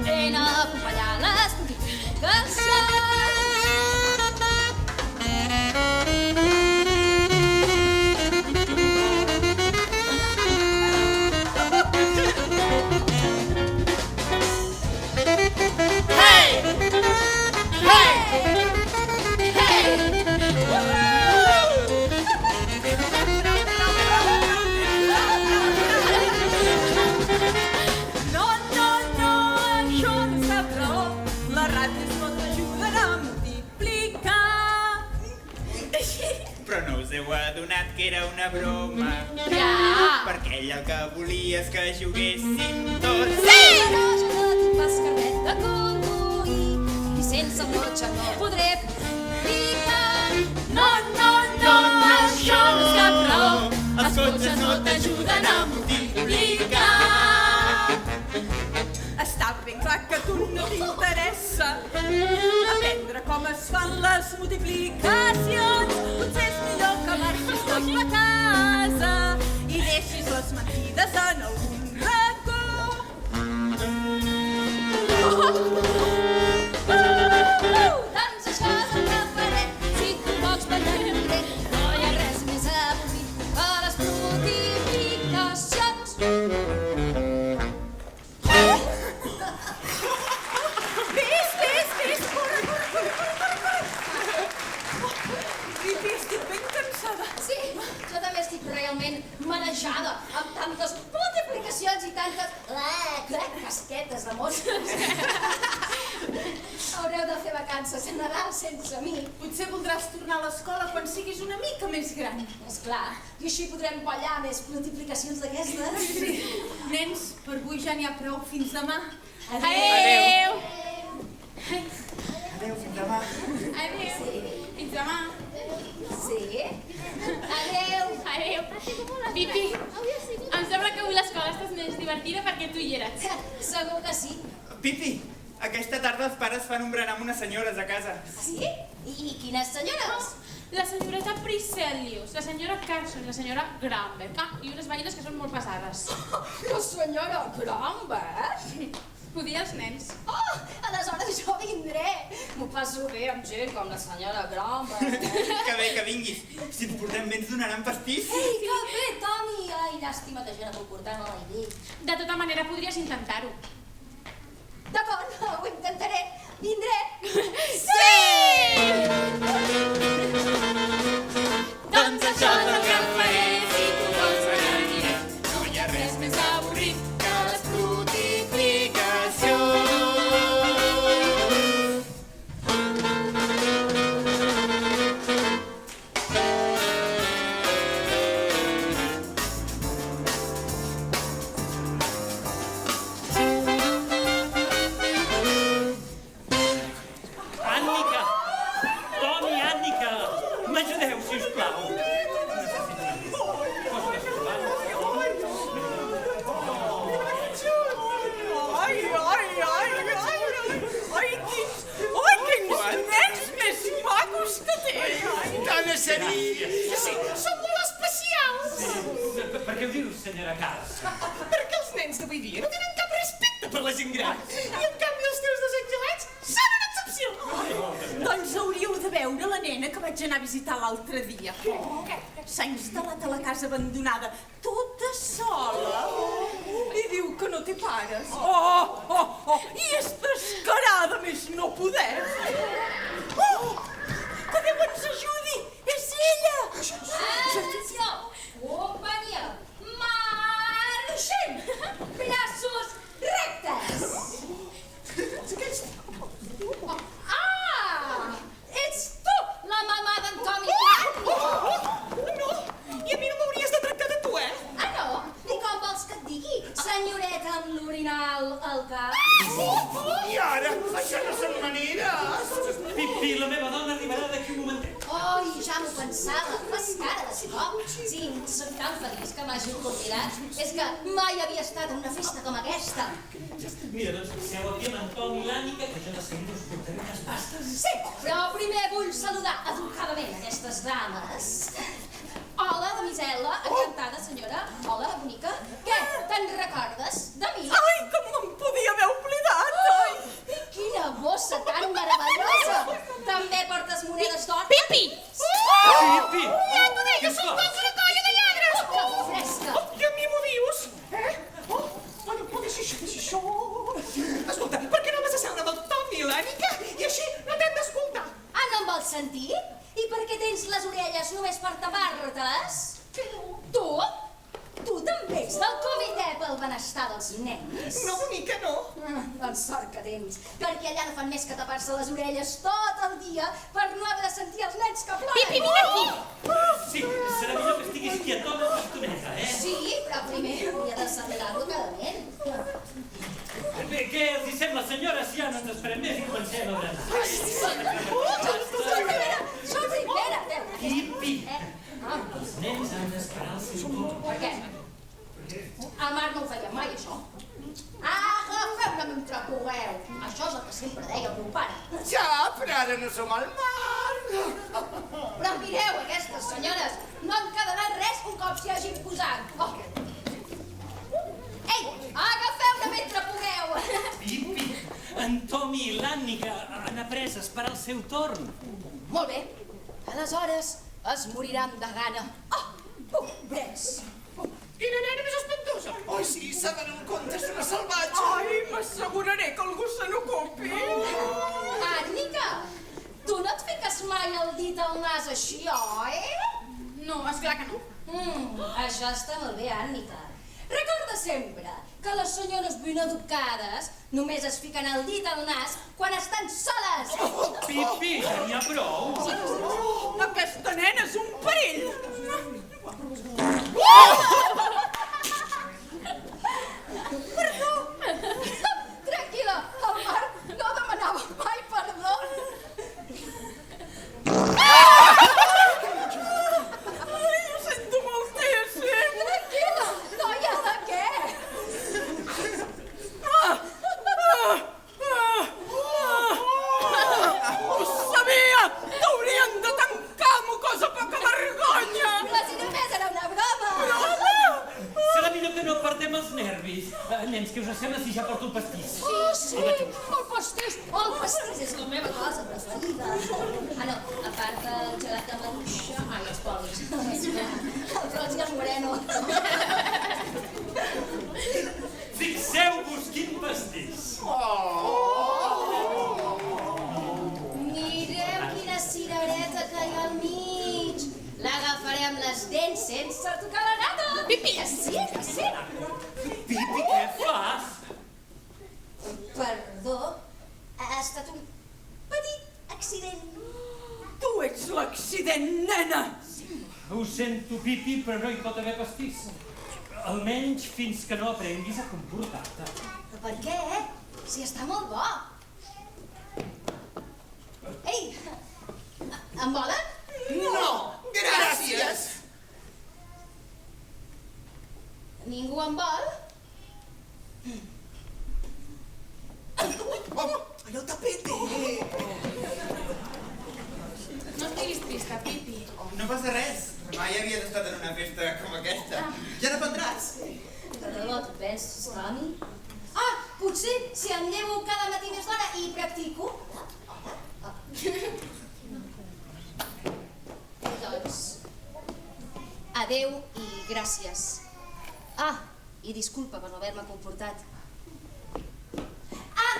Ven a acompanyar les multiplicacions. Però no us heu adonat que era una broma. Ja! Perquè ella el que volia és que juguéssim tots. Però jo no tinc pas carnet de conduir i sense el cotxe no podré picar. No, això no és cap raó. Els cotxes no t'ajuden a multiplicar. Està ben clar que a tu no t'interessa aprendre com es fan les multiplicacions. Potser és millor que marxis cap a casa i deixis les mentides en algun racó. Doncs això és el que faré si tu vols ballar bé. No hi ha res més avorrit que les multiplicacions. Ves, corre. Pipi, estic ben cansada. Sí, jo també estic realment marejada amb tantes multiplicacions i tantes casquetes de mosques. Haureu de fer vacances a Nadal sense mi. Potser voldràs tornar a l'escola quan siguis una mica més gran. Esclar, i així podrem ballar més multiplicacions d'aquestes. Sí. Nens, per avui ja n'hi ha prou. Fins demà. Adéu! Adéu, fins demà. Adéu! Fins demà! Sí? Adéu! Adéu! Pipi, em sembla que avui l'escola estàs més divertida perquè tu hi eres. Segur que sí. Pipi, Aquesta tarda els pares fan un berenar amb unes senyores a casa. Sí? I quines senyores? La senyoreta Priscelius, la senyora Carson, la senyora Gramberg. I unes veïnes que són molt pesades. La senyora Gramberg? Ho diuen els nens. Oh, aleshores jo vindré. M'ho passo bé amb gent com la senyora Gramberg. Que bé que vinguis. Si et portem bé ens donaran pastís. Ei, que bé, Toni! Ai, llàstima que jo no puc portar a la llei. De tota manera, podries intentar-ho. D'acord, ho intentaré. Vindré. Doncs això és el que faré si tu vols que anirem. No hi ha res més avorrit que les frutificacions. Ànnica! Tom i Ànnica! M'ajudeu, sisplau. Quins nens més macos que té! Tant és a dir... Sí, són molt especials! Per què ho dius, senyora Cars? Perquè els nens d'avui dia no tenen cap respecte per la gent gran. I en canvi els teus dos angelets són una excepció. Doncs hauríeu de veure la nena que vaig anar a visitar l'altre dia. S'ha instal·lat a la casa abandonada, tota sola. I diu que no té pares. I és descarada més no poder. Que Déu ens ajudi! És ella! Atenció! Companyia! Marxem! Braços rectes! Ah! Ets tu, la mamà d'en Tommy! No! I a mi no m'hauries de tractar de tu, eh? Ah, no? I com vols que et digui? Senyoreta amb l'orinal al cap? I ara? Això no són maneres! Pipi, la meva dona arribarà d'aquí un momentet. Oi, ja m'ho pensava. Fas cara de ser cop. Sí, soc tan feliç que m'hagi convidat. És que mai havia estat en una festa com aquesta. Mira, doncs passeu aquí amb en Tom i l'Ànnica, que jo de seguida us portaré unes pastes. Sí, però primer vull saludar educadament aquestes dames. Hola, damisel·la, encantada, senyora. Hola, bonica. Què, te'n recordes de mi? Ai, com me'n podia haver oblidat! Ai! Quina bossa tan meravellosa! També portes monedes d'or? Pipi! Pipi! Ja t'ho deia, són tots una colla de lladres! Que fresca! I a mi m'ho dius? Bueno, deixa això. Escolta, per què no vas a seure amb el Tom i l'Ànica i així no t'hem d'escoltar? Ah, no em vols sentir? I per què tens les orelles només per tapar-te-les? Tu? Tu també ets del comitè pel benestar dels nens? No, bonica, no. Doncs sort que tens, perquè allà no fan més que tapar-se les orelles tot el dia per no haver de sentir els nens que ploren. Pipi, vine aquí! Sí, serà millor que estiguis quietona una estoneta, eh? Sí, però primer hauria de saludar-lo educadament. Bé, què els hi sembla, senyores? Ja no ens esperem més i comencem a berenar. Som primera! Pipi! Els nens han d'esperar el seu torn. Per què? A Marc no ho feia mai, això. Agafeu-la mentre pugueu. Això és el que sempre deia el meu pare. Ja, però ara no som al mar. Però mireu, aquestes senyores, no en quedarà res un cop s'hi hagin posat. Oh. Ei, agafeu-la mentre pugueu. Pipi, en Tom i l'Ànnica han après a esperar el seu torn. Molt bé, aleshores es moriran de gana. Oh, pobrets. Quina nena més espantosa! Oi, sí, s'ha d'anar en compte, és una salvatge. Ai, m'asseguraré que algú se n'ocupi. Ànnica, tu no et fiques mai el dit al nas així, oi? No, esclar que no. Això està molt bé, Ànnica. Recorda sempre que les senyores ben educades només es fiquen el dit al nas quan estan soles. Pipi, ja n'hi ha prou. Aquesta nena és un perill. Perdó! Tranquil·la, el Marc no demanava mai perdó. Ai, ho sento moltíssim. Tranquil·la, noia, de què? què us sembla si ja porto el pastís? Sí, el pastís. El pastís és la meva cosa preferida. Ah, no, a part del gelat de maduixa, els polis. El Frost i el Moreno. Fixeu-vos quin pastís. Mireu quina cirereta que hi ha al mig. L'agafaré amb les dents sense tocar la nata. Pipi, sí. Pipi, què fas? Perdó, ha estat un petit accident. Tu ets l'accident, nena! Ho sento, Pipi, però no hi pot haver pastís. Almenys fins que no aprenguis a comportar-te. Per què? Si està molt bo. Ei, en volen? No! Gràcies! Ningú en vol? Allò el tapete! No estiguis trista, Pipi. No passa res. Mai havies estat en una festa com aquesta. Ja n'aprendràs. De debò, tu penses, Toni? Ah, potser si em llevo cada matí més d'hora i practico. Doncs, adeu i gràcies. Ah, i disculpa per no haver-me comportat. Ah,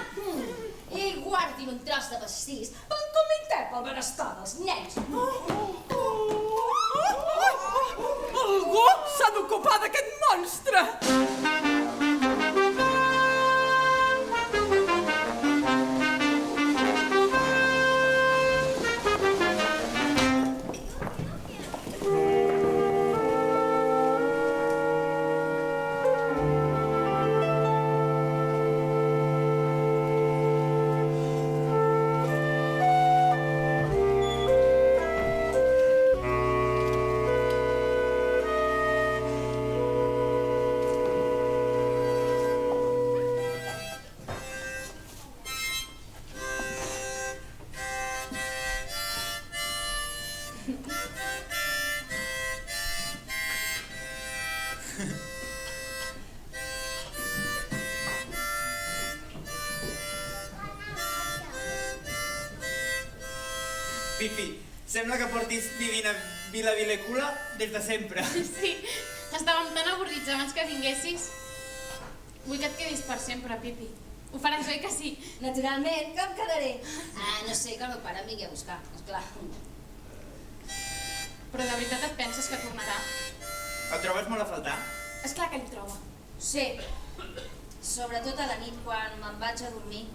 i guardin un tros de pastís pel comitè pel benestar dels nens. Algú s'ha d'ocupar d'aquest monstre! Pipi, sembla que portis vivint a Vila Vilecula des de sempre. Sí, estàvem tan avorrits abans que vinguessis. Vull que et quedis per sempre, Pipi. Ho faràs, oi que sí? Naturalment, que em quedaré. Ah, no sé, que el meu pare em vingui a buscar, esclar. Però de veritat et penses que tornarà? El trobes molt a faltar? És clar que ell troba. Sí, sobretot a la nit quan me'n vaig a dormir.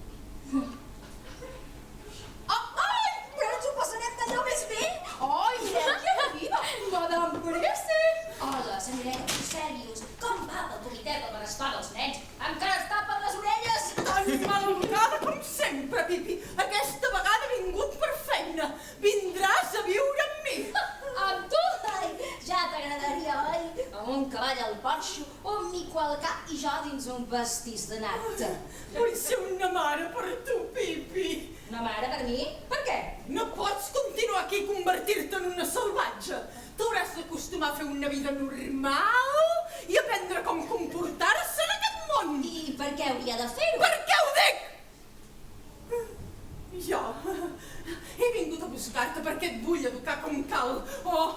Ai, però ens ho passarem d'allò més bé! Ai, mireu qui arriba! Madame Presse! Hola, senyoreta, sèrios, com va el comitè pel benestar dels nens? Encara es tapen les orelles! Tan mal-humorada com sempre, Pipi. Aquesta vegada he vingut per feina. Vindràs a viure amb mi. Amb tu? Ai, ja t'agradaria, oi? Amb un cavall al porxo, un mico al cap i jo dins un pastís de nata. Vull ser una mare per tu, Pipi. Una mare per mi? Per què? No pots continuar aquí i convertir-te en una salvatge. T'hauràs d'acostumar a fer una vida normal i aprendre com comportar-se en aquest món. I per què hauria de fer-ho? Per què ho dic? Jo he vingut a buscar-te perquè et vull educar com cal. Oh,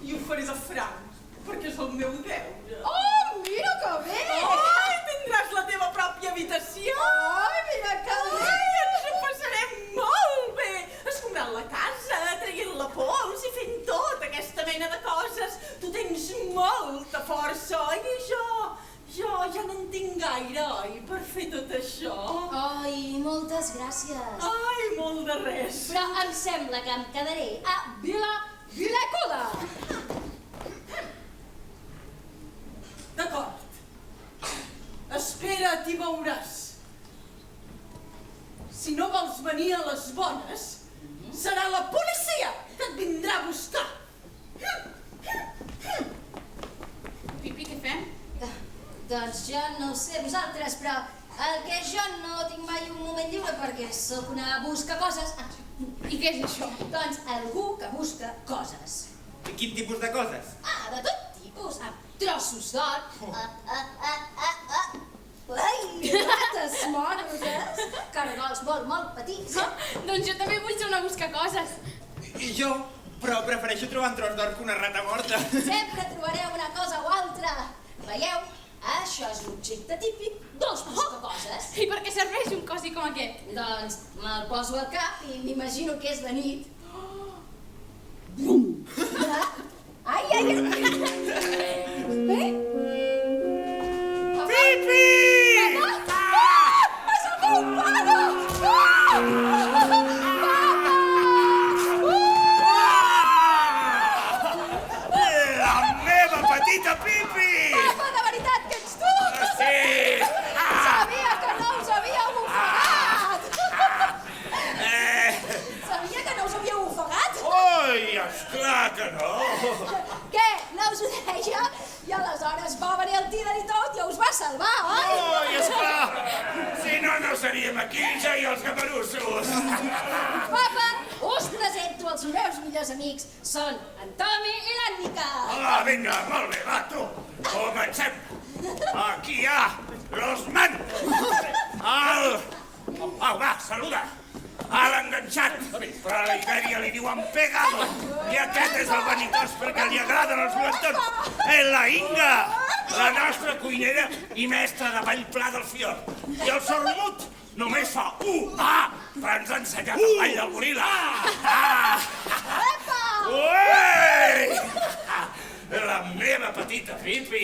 i ho faré de franc, perquè és el meu deure. Oh, mira que bé! Ai, tindràs la teva pròpia habitació. Ai, mira que bé! Ai, ens ho passarem molt bé. Escombrant la casa, traient la pols i fent tota aquesta mena de coses. Tu tens molta força, oi? I jo ja no en tinc gaire, oi, per fer tot això. Ai, moltes gràcies. Ai, molt de res. Però em sembla que em quedaré a Vila Vilecula. D'acord. Espera't i veuràs. Si no vols venir a les bones, serà la policia que et vindrà a buscar. Pipi, què fem? Doncs jo no ho sé vosaltres, però el que jo no tinc mai un moment lliure perquè sóc una buscacoses. I què és això? Doncs algú que busca coses. I quin tipus de coses? Ah, de tot tipus. Trossos d'or. Rates moroses, cargols molt petits. Doncs jo també vull ser una buscacoses. I jo, però prefereixo trobar un tros d'or que una rata morta. Sempre trobareu una cosa o altra. Veieu? Això és l'objecte típic dels buscacoses. I per què serveix un cosi com aquest? Doncs me'l poso al cap i m'imagino que és de nit. Ai, ai, ai. Pipi! És el meu pare! La meva petita Pipi! Papa, de veritat que ets tu! Sí! Sabia que no us havíeu ofegat! Sabia que no us havíeu ofegat? Oi, esclar que no! Què? No us ho deia? I aleshores va venir el Tider i tot i us va salvar, oi? Oi, esclar! Si no, no seríem aquí, ja i els caparussos! Papa, us presento els meus millors amics. Són en Tommy i l'Annika. Hola, vinga, molt bé, va, tu! Comencem! Aquí hi ha l'Osman! Au, va, saluda! A l'enganxat! Però a la Ibèria li diuen pegado! I aquest és el vanitós perquè li agraden els violentons! La Inga! La nostra cuinera i mestra de ball pla del fiord! I el sormut només fa però ens ha ensenyat el ball del goril·la! Uei! La meva petita Pipi!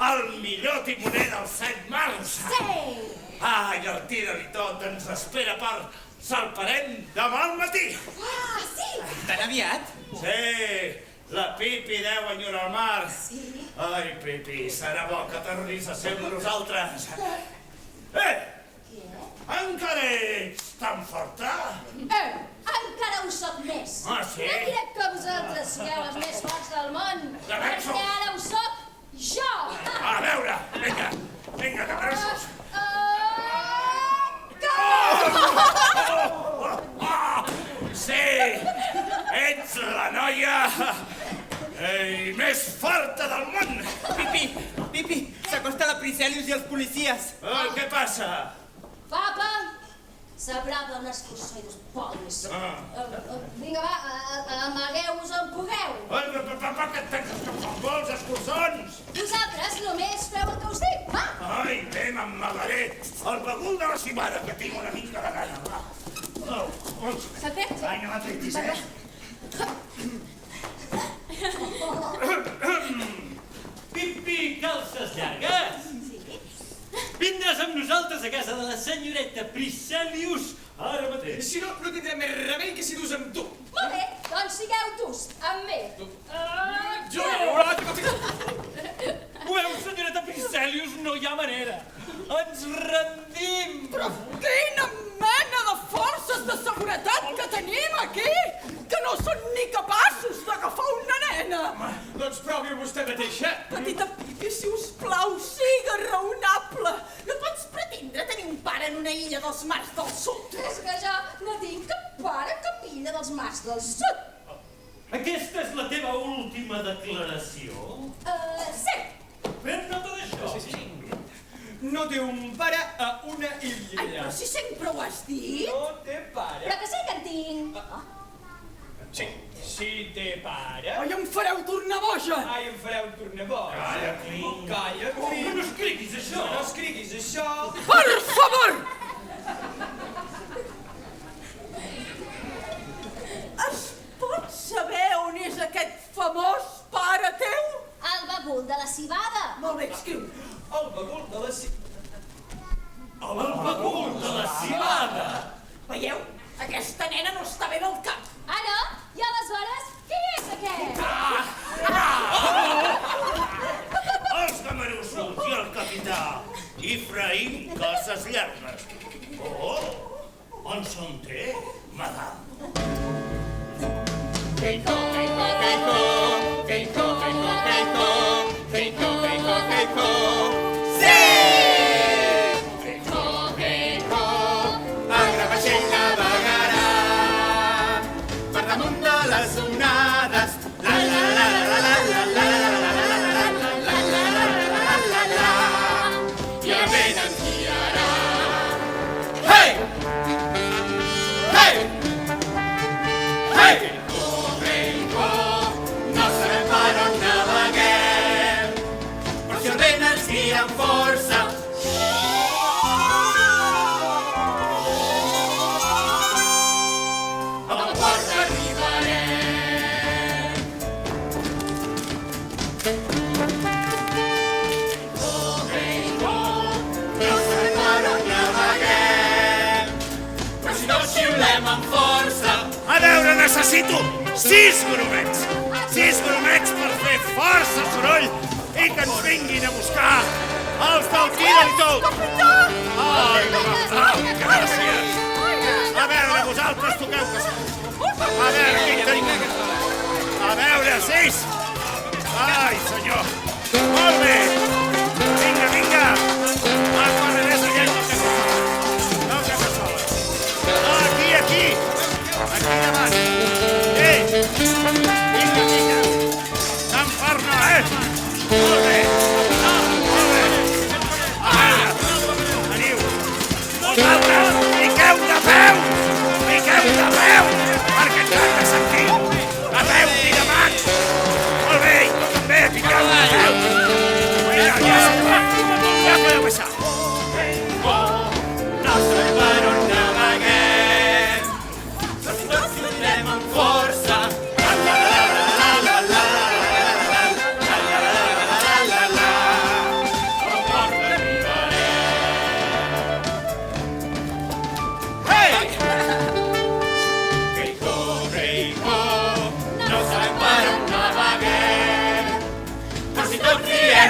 El millor timoner dels 7 mars! Sí! I el Tider i tot ens espera per salparem demà al matí! Sí! Tan aviat? Sí, la Pipi deu enyorar el mar. Sí? Ai, Pipi, serà bo que tornis a ser amb nosaltres. Què? Encara ets tan forta? Encara ho soc més. Ah, sí? No diré que vosaltres sigueu els més forts del món, Ja veig, perquè ara ho soc jo. A veure, vinga, caparossos. Sí, ets la noia més forta del món. Pipi, s'acosta la Priscelius i els policies. Què passa? Papa, s'aprova un escurçó i dos polis. Vinga, va, amagueu-vos on pugueu. Papa, que vols escurçons? Vosaltres només feu el que us dic, va? Ai, bé, m'amagaré el bagul de la cibada, que tinc una mica de gana, va. Saltem? Ai, no m'atretis, Pipi, calces llargues? Sí? Vindràs amb nosaltres a casa de la senyoreta Priscelius ara mateix. Si no, no tindrem més remei que si dus amb tu. Molt bé, doncs sigueu dus, amb mi. Jo! Ho veus, senyoreta Priscelius? No hi ha manera. Ens rendim. Però quina mena de forces de seguretat que tenim aquí! Que no són ni capaços d'agafar una nena! Doncs provi vostè mateixa. Petita Pipi, si us plau, siga raonable. No pots pretendre tenir un pare en una illa dels mars del sud. És que jo no tinc cap pare cap illa dels mars del sud. Aquesta és la teva última declaració? Sí. Pren nota d'això. No té un pare a una Ai, illa. però si sempre ho has dit. No té pare. Però que sí que en tinc. Sí, té pare. Ai, em fareu tornar boja. Ai, em fareu tornar boja. Calla, Clint. Calla, Clint. Que no escriguis això. No escriguis això. Per favor! Es pot saber on és aquest famós pare teu? El bagul de la cibada. Molt bé, escriu. El bagul de la El bagul de la cibada. Veieu? Aquesta nena no està bé del cap. Ah, no? I aleshores, qui és aquest? Els camarussos i el capità. Ifraïm, calces llargues. On són té, madame? Keiko, Keiko, Keiko, Keiko, Keiko, Keiko, Keiko, Keiko, Keiko. Sí! Keiko, Keiko, el gran vaixell navegarà per damunt de les onades. La la la la la la la la la la la la la la la la. I el vent ens guiarà No sé per on naveguem, però si no xiulem amb força. A veure, necessito 6 grumets. 6 grumets per fer força soroll i que ens vinguin a buscar els del Tira-li-tot. Ai, gràcies. A veure, vosaltres toqueu que sí. A veure, quin tenim? A veure, 6. Ai, senyor. Molt bé. Vinga, vinga. El panadès allà no té sola. No té sola. Aquí, aquí. Aquí davant. Ei. Vinga, vinga. Tant per no, Molt bé. Molt bé. Veniu. Vosaltres, fiqueu de peu. Fiqueu de peu. Perquè ens han de sentir. De peu i de mans. Molt bé. També, fiqueu de peu. Ja podeu baixar. No sé per on naveguem, però si no xiulem amb força.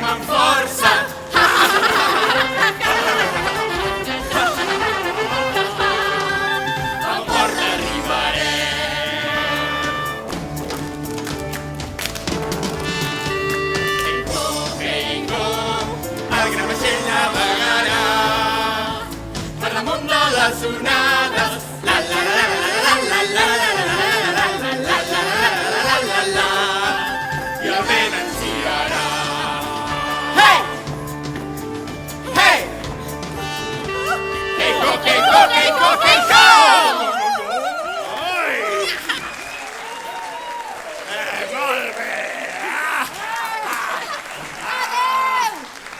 Amb força. Al port arribarem. Hey-ho, el gran vaixell navegarà per damunt de les onades. La la la la la la la la la la i el vent ens guiarà. Molt bé. Adéu!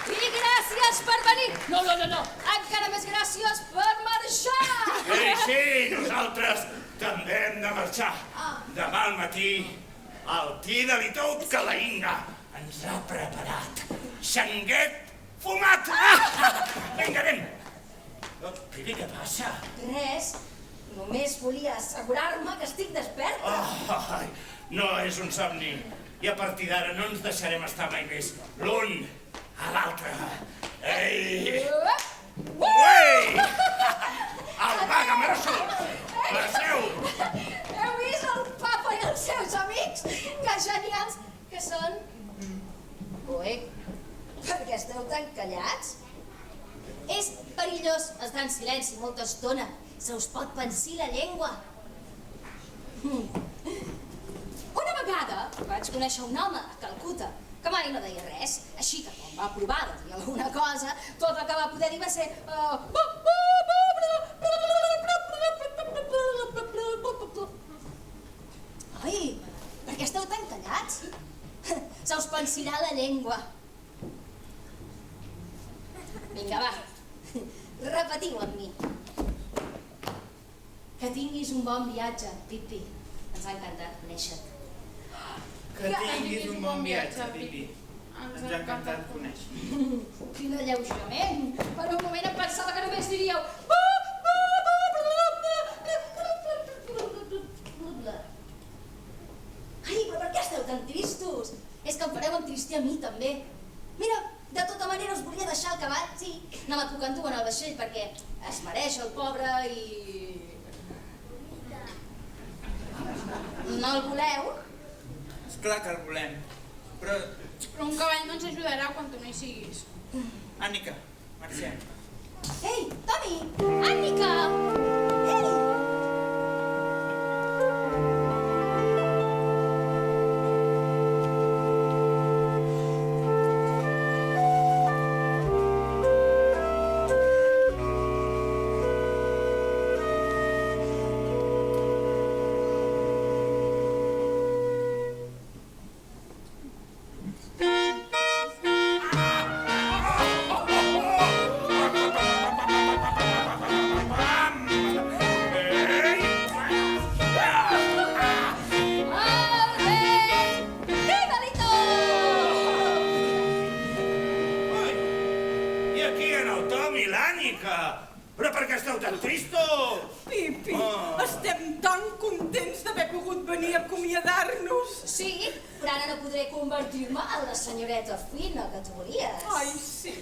I gràcies per venir. No. Encara més gràcies per marxar. Sí, nosaltres també hem de marxar. Demà al matí, el Tira-li-tot que la Inga ens ha preparat. Xanguet fumat. Vinga, anem. Pipi, què passa? Res. Només volia assegurar-me que estic desperta. Ai, no és un somni. I a partir d'ara no ens deixarem estar mai més l'un a l'altre. Ei! Uei! El vaga Marços! Passeu! Heu vist el papa i els seus amics? Que genials que són. Ui, per què esteu tan callats? És perillós estar en silenci molta estona. Se us pot pensir la llengua. Una vegada vaig conèixer un home a Calcuta que mai no deia res, així que quan va provar de dir alguna cosa, tot el que va poder dir va ser... Ai, per què esteu tan callats? Se us pensirà la llengua. Vinga, va, repetiu amb mi. Que tinguis un bon viatge, Pipi. Ens ha encantat conèixer-te. Que tinguis un bon viatge, Pipi. Ens ha encantat conèixer. Quin alleujament! Per un moment em pensava que només diríeu... Ai, però per què esteu tan tristos? És que em fareu entristir a mi, també. Mira, de tota manera us volia deixar el cavall, sí. No me puc endur en el vaixell perquè es mereix el pobre i... No el voleu? Esclar que el volem, però... Però un cavall no ens ajudarà quan tu no hi siguis. Ànica, marxem. Ei, Tomi! Ànica! Ei! Tom i l'Ànica! Però per què esteu tan tristos? Pipi, estem tan contents d'haver pogut venir a acomiadar-nos. Sí, però ara no podré convertir-me en la senyoreta fina que tu volies. Ai, sí.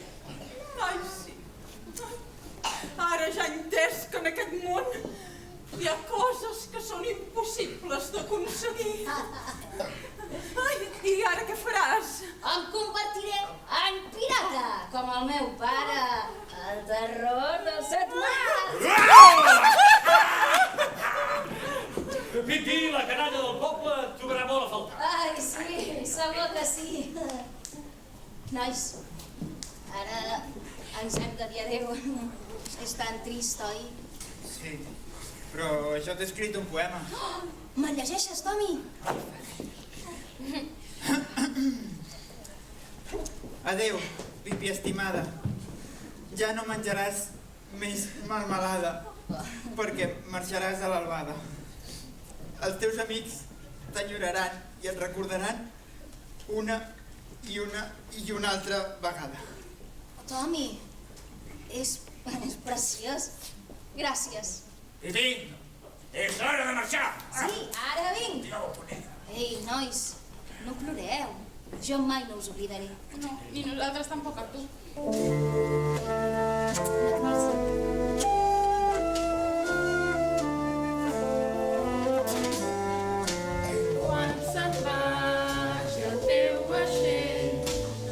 Ai, sí. Ara ja he entès que en aquest món hi ha coses que són impossibles d'aconseguir. Ai, i ara què faràs? Em convertiré en pirata, com el meu pare, el terror dels 7 mars. Pipi, la canalla del poble et trobarà molt a faltar. Ai, sí, segur que sí. Nois, ara ens hem de dir adéu. És tan trist, oi? Sí, però jo t'he escrit un poema. Oh, me'n llegeixes, Tomi? Adéu, Pipi estimada. Ja no menjaràs més marmelada, perquè marxaràs a l'albada. Els teus amics t'enyoraran i et recordaran una i una altra vegada. Tomi, és preciós. Gràcies. Pipi, és hora de marxar! Sí, ara vinc. Ei, nois, no ploreu. Jo mai no us oblidaré. No, ni nosaltres tampoc a tu. Quan se'n vagi el teu vaixell,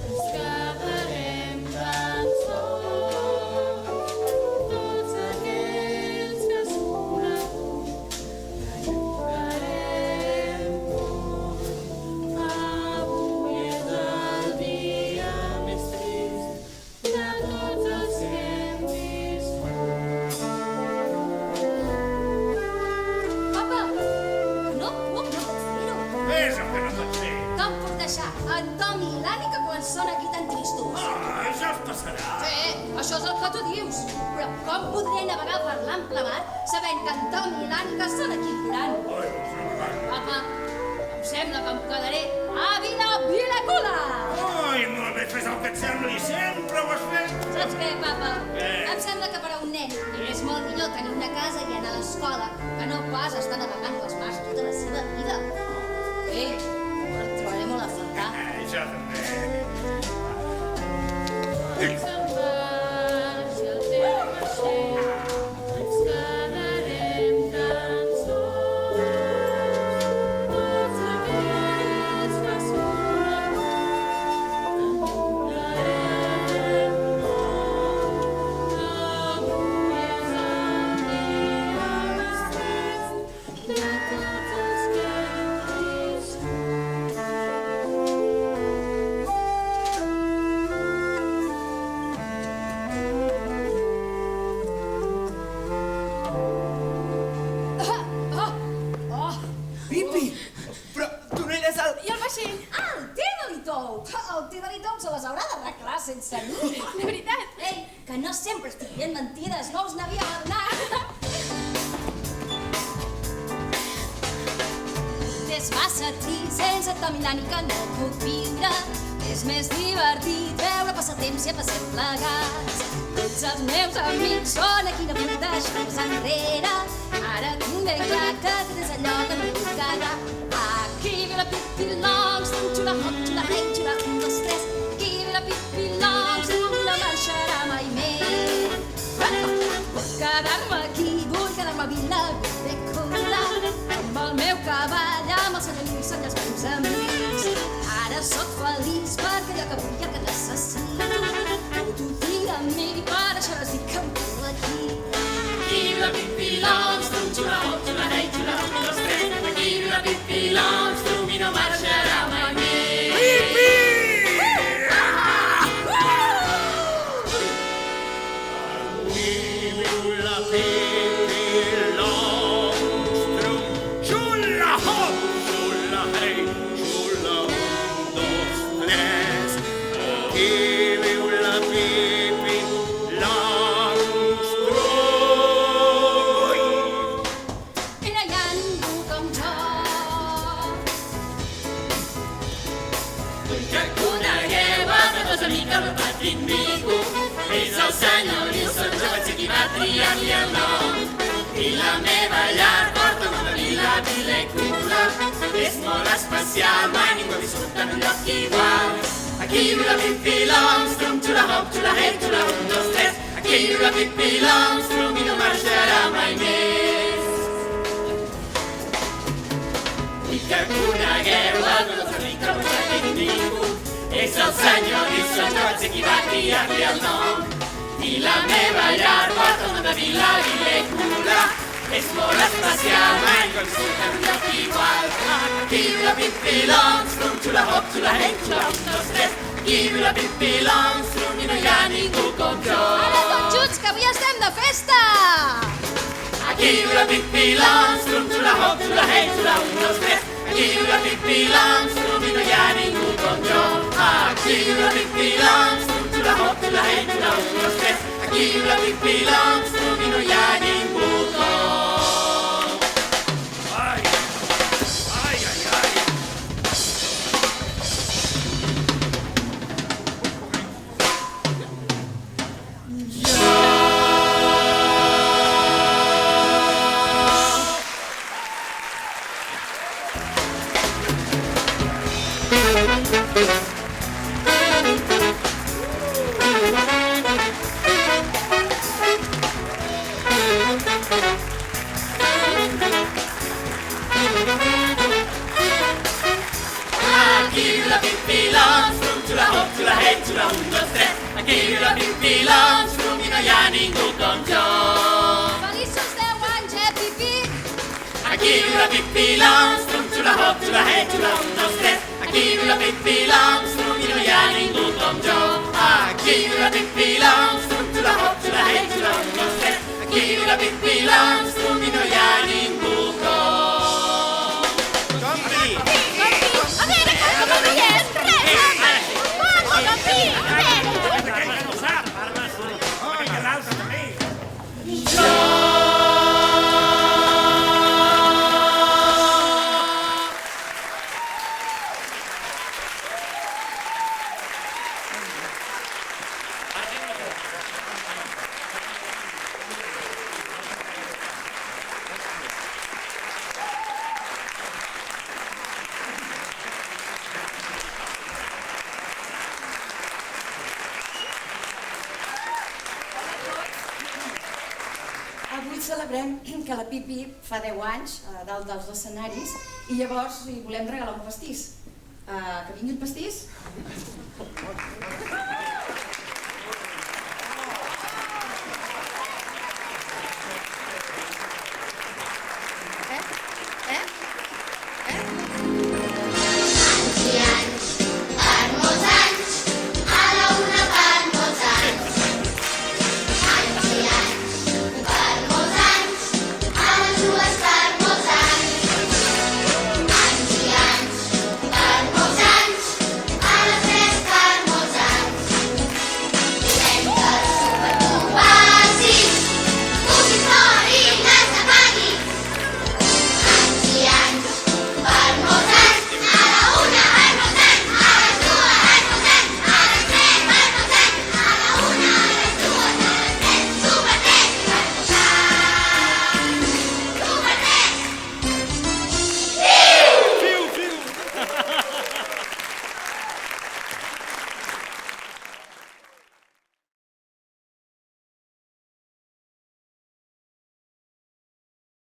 ens quedarem tan sols. Tots aquells que has conegut, t'enyorarem molt. Avui és el dia més trist de tots els que hem viscut. Papa, no puc fer-ho. És el que no pots fer. Com puc deixar en Tomi i l'Ànica quan són aquí tan tristos? Ja es passarà. Sí, això és el que tu dius. Però com podré navegar per l'ample mar sabent que en Tomi i l'Ànica són aquí plorant? Papa, em sembla que em quedaré a Vilacola. Ai, molt bé, fes el que et sembli. Sempre ho has fet. Saps què, papa? Em sembla que per a un nen és molt millor tenir una casa i anar a l'escola que no pas estar navegant pels mars tota la seva vida. El trobaré molt a faltar. Jo també. Quan se'n vagi el teu vaixell, ens quedarem tan sols. Tots aquells que has conegut, t'enyorarem molt. Avui és el dia més trist de tots els que hem viscut. Pipi! Però tu no eres el... I el vaixell? Ah, el Tiddly-Tow! El Tiddly-Tow se les haurà d'arreglar sense mi. De veritat? Ei, que no sempre estic dient mentides, no us n'havia adonat. És massa trist, sense Tom i l'Ànica no puc viure. És més divertit veure passar temps i a passem plegats. Tots els meus amics són aquí de punt deixar-nos enrere. Ara tinc ben clar que aquest és allò que no puc callar. Aquí ve la Pippi Longstrump, xula hop, xula hey, xula 1, 2, 3. Aquí ve la Pippi Longstrump, no marxarà mai més. Vull quedar-me aquí, vull quedar-me a Vilacola, amb el meu cavall, amb el senyor Lluís, són els meus amics. Ara sóc feliç perquè allò que vull i el que necessito, tot ho tira amb mi i per això no estic amb tu aquí. Aquí viu la Pippi Longstrump, xula hop, xula hey, xula 1, 2, 3. Aquí viu la Pippi Longstrump i no marxarà mai més. Pipi! La Pippi Longstrump, xula hop, xula hey, xula 1, 2, 3. Aquí viu la Pippi Longstrump. I no hi ha ningú com jo. Vull que conegueu a tots posa mica el Patrick Mico. És el senyor Nilsson, jo vaig ser qui va triar-li el nom. I la meva llar porta el nom de Vila Vilecula. És molt especial, mai ningú ha viscut en un lloc igual. Aquí viu la Pippi Longstrump, xula hop, xula hey, xula 1, 2, 3. Aquí viu la Pippi Longstrump i no marxarà mai més. I que conegueu el meu dels amics que no dic ningú. És el senyor Nilsson, jo vaig ser qui va triar-li el nom. I la meva llar porta el nom de Vila Vilecula. És molt especial, mai no hi surt en un lloc igual. Aquí viu la Pippi Longstrump, xula hop, xula hey, xula 1, 2, 3. Aquí viu la Pippi Longstrump i no hi ha ningú com jo. Ara tots junts, que avui estem de festa! Aquí viu la Pippi Longstrump, xula hop, xula hey, xula 1, 2, 3. Aquí viu la Pippi Longstrump i no hi ha ningú com jo. Aquí viu la Pippi Longstrump, xula hop, xula hey, xula 1, 2, 3. Aquí viu la Pippi Longstrump i no hi ha ningú com. Ai, ai, ai, ai. Aquí viu la Pippi Longstrump, xula hop, xula hey, xula 1, 2, 3. Aquí viu la Pippi Longstrump i no hi ha ningú com jo. Feliços 10 anys, Pippi? Aquí viu la Pippi Longstrump, xula hop, xula hey, xula 1, 2, 3. Aquí viu la Pippi Longstrump i no hi ha ningú com jo. Aquí viu la Pippi Longstrump, xula hop, xula hey, xula 1, 2, 3. Aquí viu la Pippi Longstrump i no hi ha ningú com. Compri! A veure, com no veiem res! Vamos, Pippi! A veure! Aquell que no sap! Oh, i l'altre també! Avui celebrem que la Pippi fa 10 anys a dalt dels escenaris i llavors li volem regalar un pastís. Que vingui el pastís?